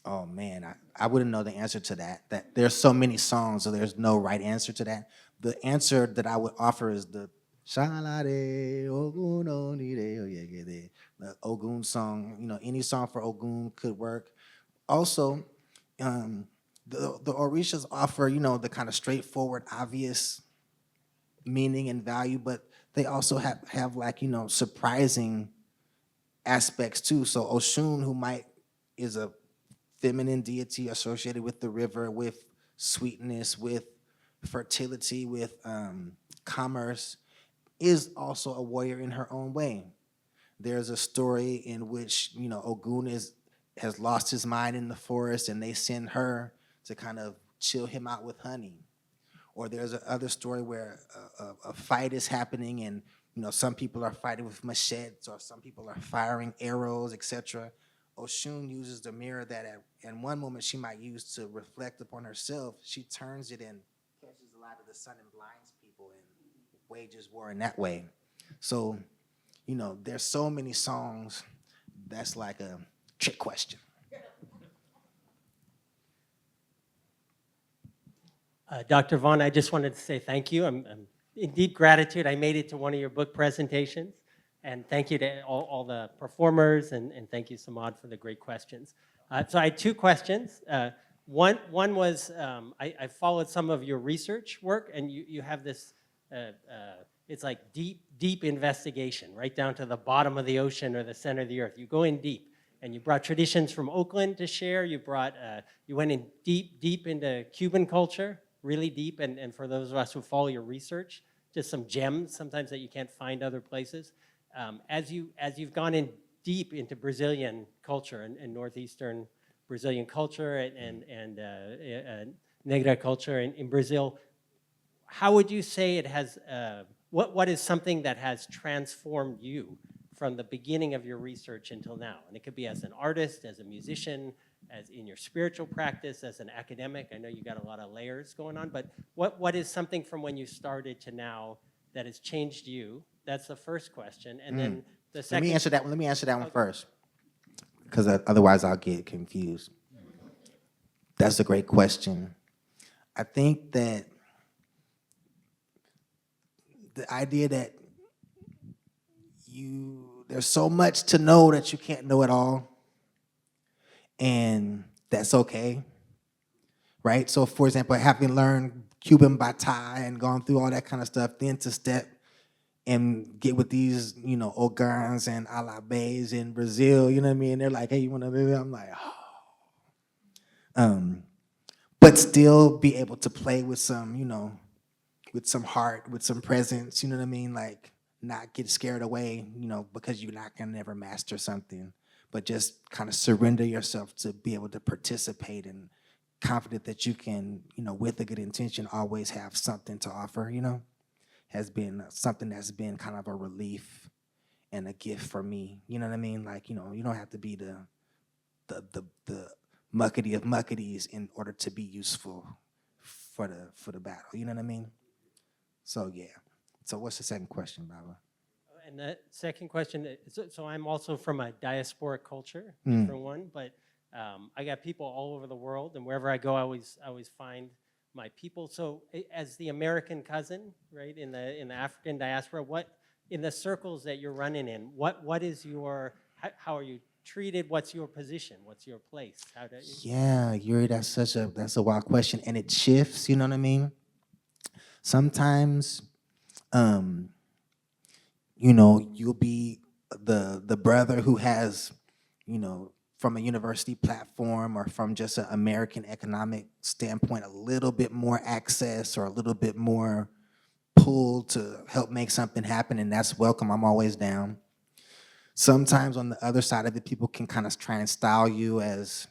Oh man, I wouldn't know the answer to that. That there's so many songs, so there's no right answer to that. The answer that I would offer is the Shalade Ogun Onire, the Ogun song. Any song for Ogun could work. Also, the Orishas offer, the kind of straightforward, obvious meaning and value, but they also have like, surprising aspects too. So Oshun, who is a feminine deity associated with the river, with sweetness, with fertility, with commerce, is also a warrior in her own way. There's a story in which, Ogun has lost his mind in the forest and they send her to kind of chill him out with honey. Or there's another story where a fight is happening and some people are fighting with machetes or some people are firing arrows, etc. Oshun uses the mirror that at one moment she might use to reflect upon herself. She turns it and catches the light of the sun and blinds people and wages war in that way. So, there's so many songs that's like a trick question. Dr. Vaughan, I just wanted to say thank you. I'm in deep gratitude. I made it to one of your book presentations. And thank you to all the performers, and thank you, Samad, for the great questions. So I had 2 questions. One was, I followed some of your research work, and you have this, it's like deep investigation, right down to the bottom of the ocean or the center of the earth. You go in deep, and you brought traditions from Oakland to share. You went in deep into Cuban culture, really deep, and for those of us who follow your research, just some gems sometimes that you can't find other places. As you've gone in deep into Brazilian culture and northeastern Brazilian culture and Negra culture in Brazil, how would you say it has, what is something that has transformed you from the beginning of your research until now? And it could be as an artist, as a musician, as in your spiritual practice, as an academic. I know you got a lot of layers going on, but what is something from when you started to now that has changed you? That's the first question. And then the second. Let me answer that one first, because otherwise I'll get confused. That's a great question. I think that the idea that there's so much to know that you can't know it all, and that's okay, right? So, for example, having learned Cuban Batá and gone through all that kind of stuff, then to step and get with these, Ogans and Alabés in Brazil, you know what I mean? They're like, hey, you want to do that? I'm like, oh. But still be able to play with some, with some heart, with some presence, you know what I mean? Like, not get scared away, because you're not gonna never master something, but just kind of surrender yourself to be able to participate and confident that you can, with a good intention, always have something to offer, has been something that's been kind of a relief and a gift for me. You know what I mean? Like, you don't have to be the muckety of mucketies in order to be useful for the battle. You know what I mean? So yeah. So what's the second question, Baba? And the second question, so I'm also from a diasporic culture, different one, but I got people all over the world, and wherever I go, I always find my people. So as the American cousin, right, in the African diaspora, what in the circles that you're running in, what is your, how are you treated? What's your position? What's your place? How do you? Yeah, Yuri, that's a wild question, and it shifts. You know what I mean? Sometimes, you'll be the brother who has, from a university platform or from just an American economic standpoint, a little bit more access or a little bit more pull to help make something happen, and that's welcome. I'm always down. Sometimes on the other side of it, people can kind of try and style you as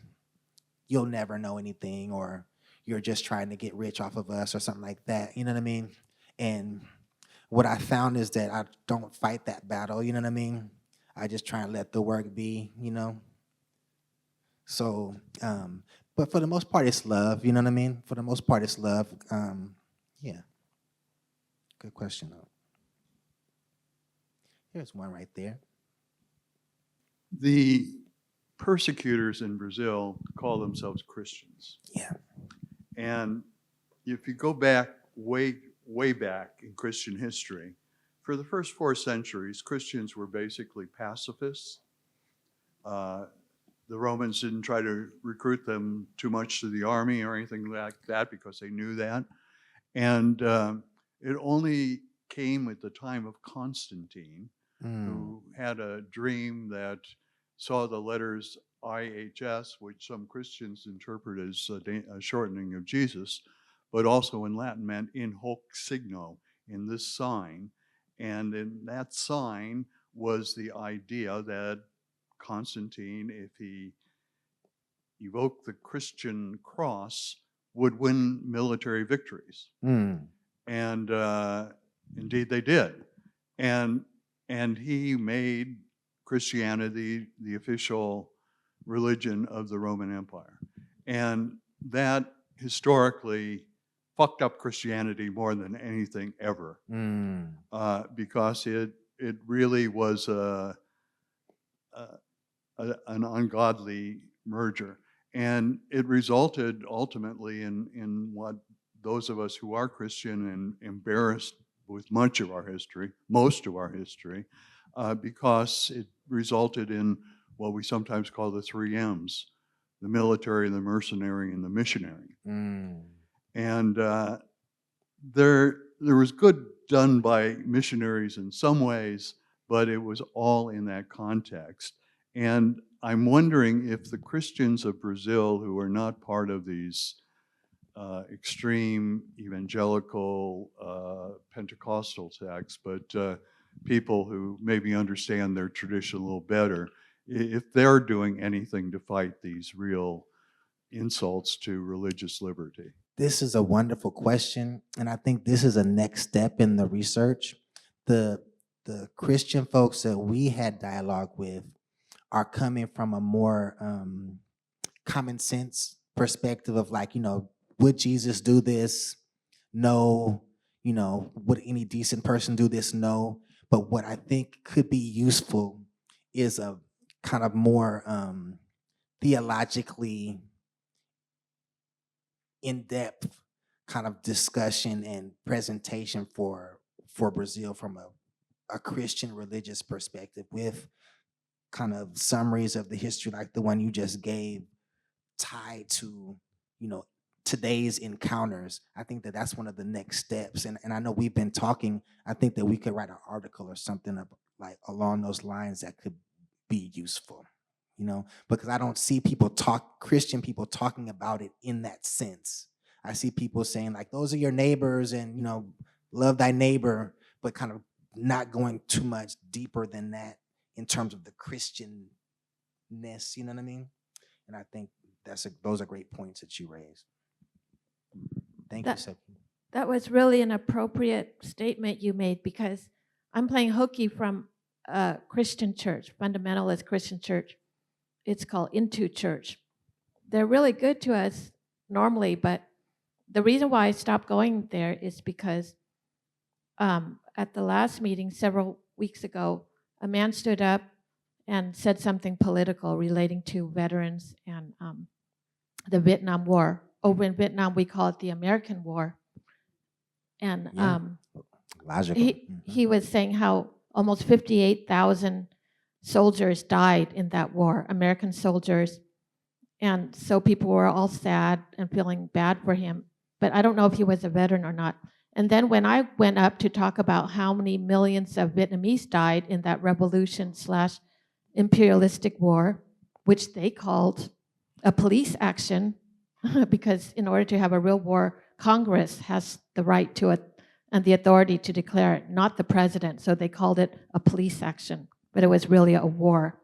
you'll never know anything, or you're just trying to get rich off of us or something like that. You know what I mean? And what I found is that I don't fight that battle. You know what I mean? I just try and let the work be, So, but for the most part, it's love. You know what I mean? For the most part, it's love. Yeah. Good question, though. Here's one right there. The persecutors in Brazil call themselves Christians. Yeah. And if you go back, way back in Christian history, for the first 4 centuries, Christians were basically pacifists. The Romans didn't try to recruit them too much to the army or anything like that because they knew that. And it only came at the time of Constantine, who had a dream that saw the letters IHS, which some Christians interpret as a shortening of Jesus, but also in Latin meant in hoc signo, in this sign. And in that sign was the idea that Constantine, if he evoked the Christian cross, would win military victories. And indeed they did. And he made Christianity the official religion of the Roman Empire. And that historically fucked up Christianity more than anything ever, because it really was an ungodly merger. And it resulted ultimately in what those of us who are Christian and embarrassed with most of our history, because it resulted in what we sometimes call the 3 M's, the military, the mercenary, and the missionary. And there was good done by missionaries in some ways, but it was all in that context. And I'm wondering if the Christians of Brazil who are not part of these extreme evangelical Pentecostal texts, but people who maybe understand their tradition a little better, if they're doing anything to fight these real insults to religious liberty. This is a wonderful question, and I think this is a next step in the research. The Christian folks that we had dialogue with are coming from a more common sense perspective of like, would Jesus do this? No. Would any decent person do this? No. But what I think could be useful is a kind of more theologically in-depth kind of discussion and presentation for Brazil from a Christian religious perspective, with kind of summaries of the history like the one you just gave, tied to today's encounters. I think that that's one of the next steps, and I know we've been talking. I think that we could write an article or something like along those lines that could be useful, because I don't see Christian people talking about it in that sense. I see people saying like, those are your neighbors and, love thy neighbor, but kind of not going too much deeper than that in terms of the Christianness, you know what I mean? And I think those are great points that you raised. Thank you, Seth. That was really an appropriate statement you made, because I'm playing hooky from a Christian church, fundamentalist Christian church. It's called Into Church. They're really good to us normally, but the reason why I stopped going there is because at the last meeting several weeks ago, a man stood up and said something political relating to veterans and the Vietnam War. Over in Vietnam, we call it the American War. And logical. He was saying how almost 58,000 soldiers died in that war, American soldiers. And so people were all sad and feeling bad for him. But I don't know if he was a veteran or not. And then when I went up to talk about how many millions of Vietnamese died in that revolution/imperialistic war, which they called a police action, because in order to have a real war, Congress has the right to it and the authority to declare it, not the president. So they called it a police action, but it was really a war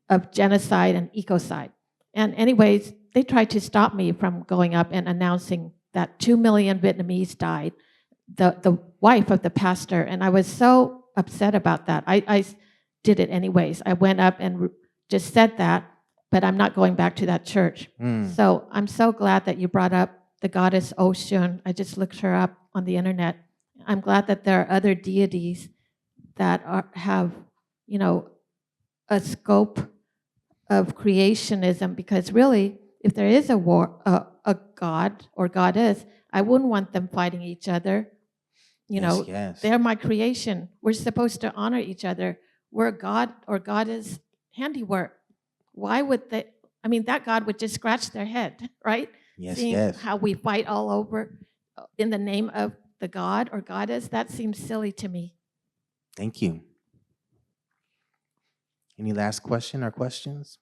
of genocide and ecocide. And anyways, they tried to stop me from going up and announcing that 2 million Vietnamese died, the wife of the pastor. And I was so upset about that. I did it anyways. I went up and just said that, but I'm not going back to that church. So I'm so glad that you brought up the goddess Oshun. I just looked her up on the internet. I'm glad that there are other deities that have, a scope of creationism, because really, if there is a war, a god or goddess, I wouldn't want them fighting each other. Yes. They're my creation. We're supposed to honor each other. We're a god or goddess handiwork. Why would they? I mean, that God would just scratch their head, right? Seeing how we fight all over in the name of the god or goddess, that seems silly to me. Thank you. Any last question or questions?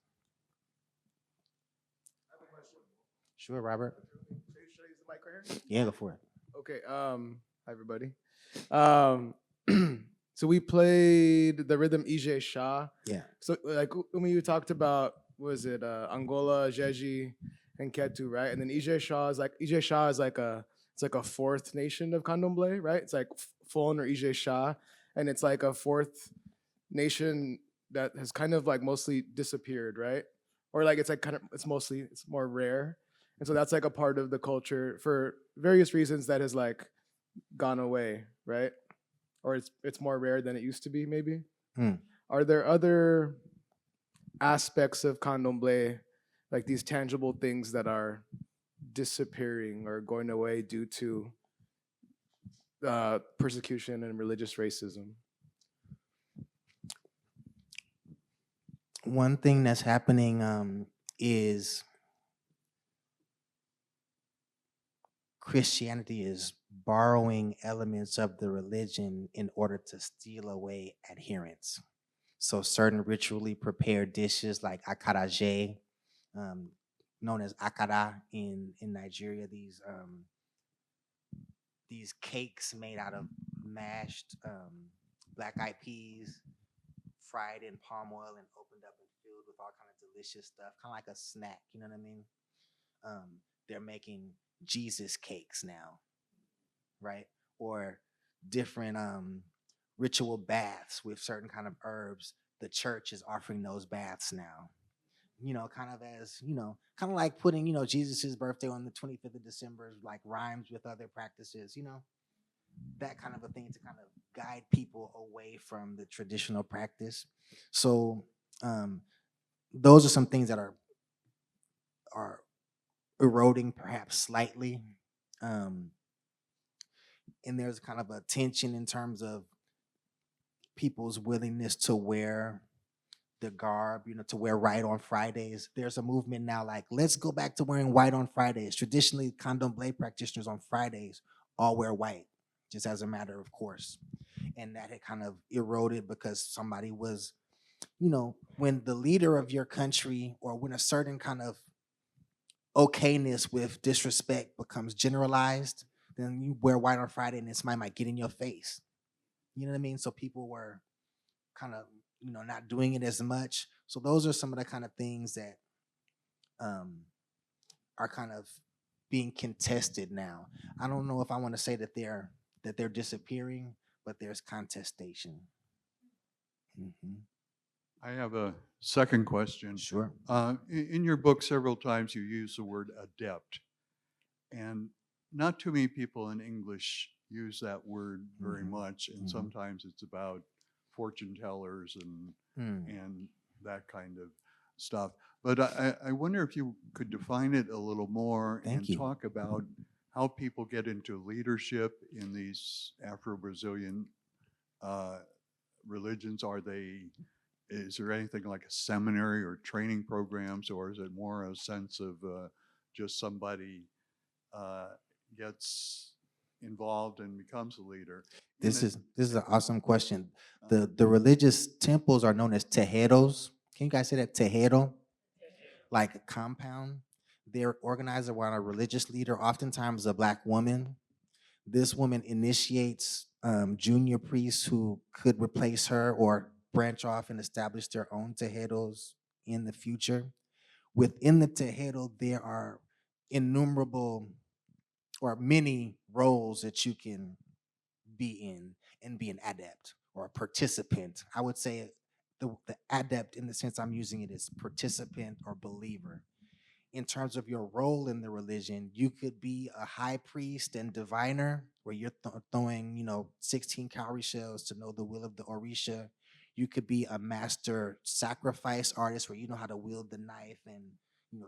I have a question. Sure, Robert. Should I use the mic right here? Yeah, go for it. Okay. Hi, everybody. So we played the rhythm Ije Shah. Yeah. So like Umi, you talked about, was it Angola, Jeji, and Ketu, right? And then Ije Shah is like a fourth nation of Candomblé, right? It's like Fon or Ije Shah, and it's like a fourth nation that has kind of like mostly disappeared, right? Or like it's more rare. And so that's like a part of the culture for various reasons that has like gone away, right? Or it's more rare than it used to be, maybe. Are there other aspects of Candomblé, like these tangible things that are disappearing or going away due to persecution and religious racism? One thing that's happening is Christianity is borrowing elements of the religion in order to steal away adherence. So certain ritually prepared dishes like acarajé, known as akara in Nigeria. These cakes made out of mashed black-eyed peas, fried in palm oil and opened up and filled with all kind of delicious stuff, kind of like a snack. You know what I mean? They're making Jesus cakes now, right? Or different ritual baths with certain kind of herbs. The church is offering those baths now. Kind of as, kind of like putting, Jesus's birthday on the 25th of December, like rhymes with other practices, that kind of a thing to kind of guide people away from the traditional practice. So those are some things that are eroding perhaps slightly. And there's kind of a tension in terms of people's willingness to wear the garb, to wear white on Fridays. There's a movement now like, let's go back to wearing white on Fridays. Traditionally, candomblé practitioners on Fridays all wear white, just as a matter of course. And that had kind of eroded because somebody was, when the leader of your country or when a certain kind of okayness with disrespect becomes generalized, then you wear white on Friday and somebody might get in your face. You know what I mean? So people were kind of, not doing it as much. So those are some of the kind of things that are kind of being contested now. I don't know if I want to say that they're disappearing, but there's contestation. Mm-hmm. I have a second question. Sure. In your book, several times you use the word adept, and not too many people in English use that word very much, and sometimes it's about fortune tellers and that kind of stuff. But I wonder if you could define it a little more and talk about how people get into leadership in these Afro-Brazilian religions. Is there anything like a seminary or training programs, or is it more a sense of just somebody gets involved and becomes a leader? This is an awesome question. The religious temples are known as tejeros. Can you guys say that? Tejero? Like a compound. They're organized around a religious leader, oftentimes a Black woman. This woman initiates junior priests who could replace her or branch off and establish their own tejeros in the future. Within the tejero, there are innumerable or many roles that you can be in and be an adept or a participant. I would say the adept, in the sense I'm using it, is participant or believer. In terms of your role in the religion, you could be a high priest and diviner, where you're throwing, 16 cowrie shells to know the will of the Orisha. You could be a master sacrifice artist, where you know how to wield the knife and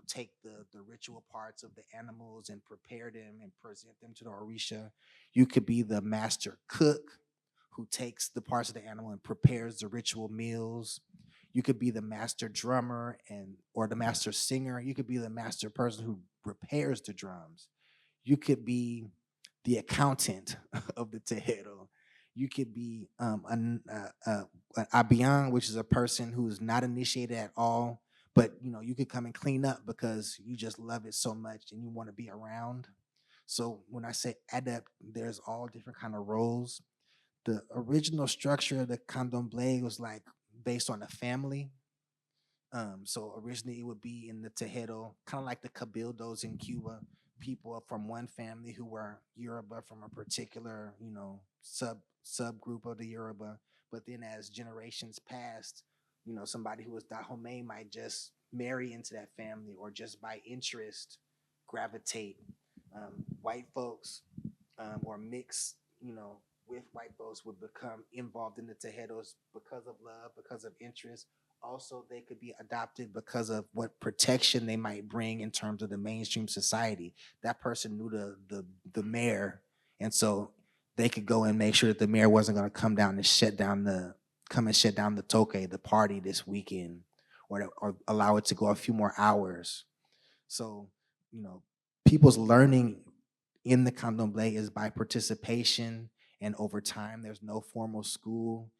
take the ritual parts of the animals and prepare them and present them to the Orisha. You could be the master cook, who takes the parts of the animal and prepares the ritual meals. You could be the master drummer or the master singer. You could be the master person who repairs the drums. You could be the accountant of the tejero. You could be an abian, which is a person who's not initiated at all, but you could come and clean up because you just love it so much and you want to be around. So when I say adept, there's all different kind of roles. The original structure of the candomblé was like based on a family. So originally it would be in the tejero, kind of like the cabildos in Cuba. People from one family who were Yoruba from a particular, subgroup of the Yoruba. But then as generations passed, somebody who was Dahomey might just marry into that family or just by interest gravitate. White folks or mix, with white folks would become involved in the tejeros because of love, because of interest. Also, they could be adopted because of what protection they might bring in terms of the mainstream society. That person knew the mayor, and so they could go and make sure that the mayor wasn't going to come and shut down the toke, the party this weekend, or allow it to go a few more hours. So, people's learning in the candomblé is by participation, and over time, there's no formal school.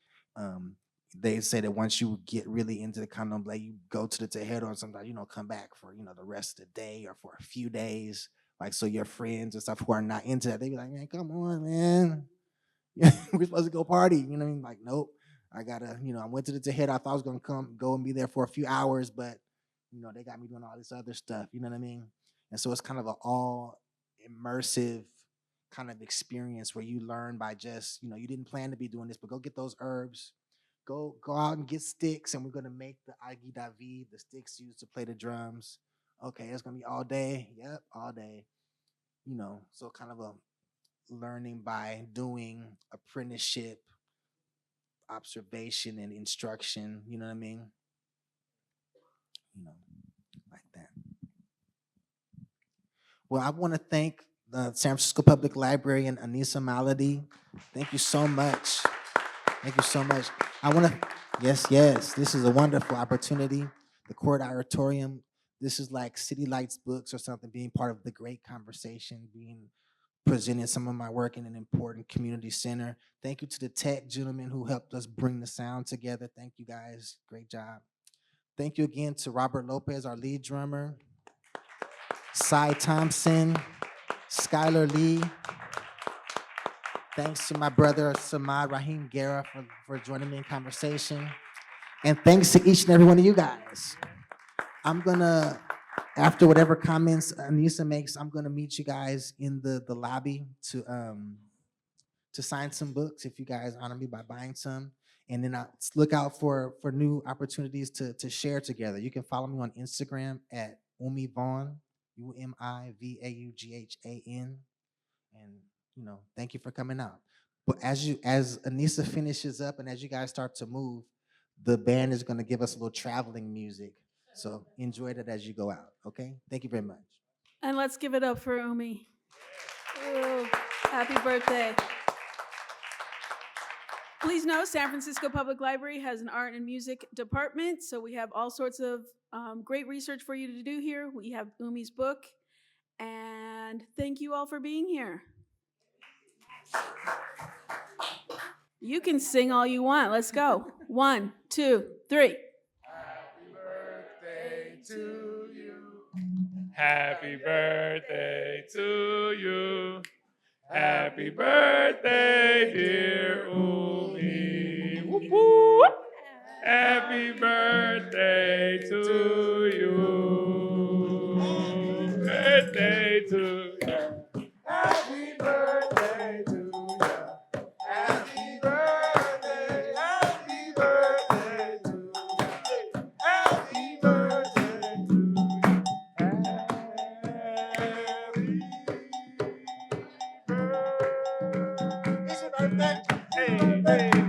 they say that once you get really into the candomblé, you go to the Tejero and sometimes you don't come back for, the rest of the day or for a few days. Like, so your friends and stuff who are not into that, they be like, man, come on, man. We're supposed to go party. You know what I mean? Like, nope. I gotta, I went to the Tejero. I thought I was gonna go and be there for a few hours, but they got me doing all this other stuff. You know what I mean? And so it's kind of an all immersive kind of experience where you learn by just, you didn't plan to be doing this, but go get those herbs. Go out and get sticks, and we're gonna make the Agi David, the sticks used to play the drums. Okay, it's gonna be all day. Yep, all day. So kind of a learning by doing, apprenticeship, observation, and instruction. You know what I mean? Like that. Well, I want to thank the San Francisco Public Library and Anissa Malady. Thank you so much. Thank you so much. I want to, yes, this is a wonderful opportunity. The Court Auditorium, this is like City Lights Books or something, being part of the great conversation, presenting some of my work in an important community center. Thank you to the tech gentlemen who helped us bring the sound together. Thank you guys, great job. Thank you again to Robert Lopez, our lead drummer, Cy Thompson, Skylar Lee. Thanks to my brother, Samad Rahim Guerra, for joining me in conversation. And thanks to each and every one of you guys. I'm gonna, after whatever comments Anissa makes, I'm gonna meet you guys in the lobby to sign some books if you guys honor me by buying some. And then look out for new opportunities to share together. You can follow me on Instagram at Umi Vaughan, UMIVAUGHAN. And thank you for coming out. But as Anissa finishes up and as you guys start to move, the band is going to give us a little traveling music. So enjoy that as you go out, okay? Thank you very much. And let's give it up for Umi. Ooh, happy birthday. Please know San Francisco Public Library has an art and music department, so we have all sorts of great research for you to do here. We have Umi's book, and thank you all for being here. You can sing all you want. Let's go. 1, 2, 3. Happy birthday to you. Happy birthday to you. Happy birthday, dear Umi. Whoop, whoop. Happy birthday to you. Birthday to you. Happy birthday to you. Happy birthday to you. Happy birthday to you. Happy birthday. It's your birthday. Hey, hey.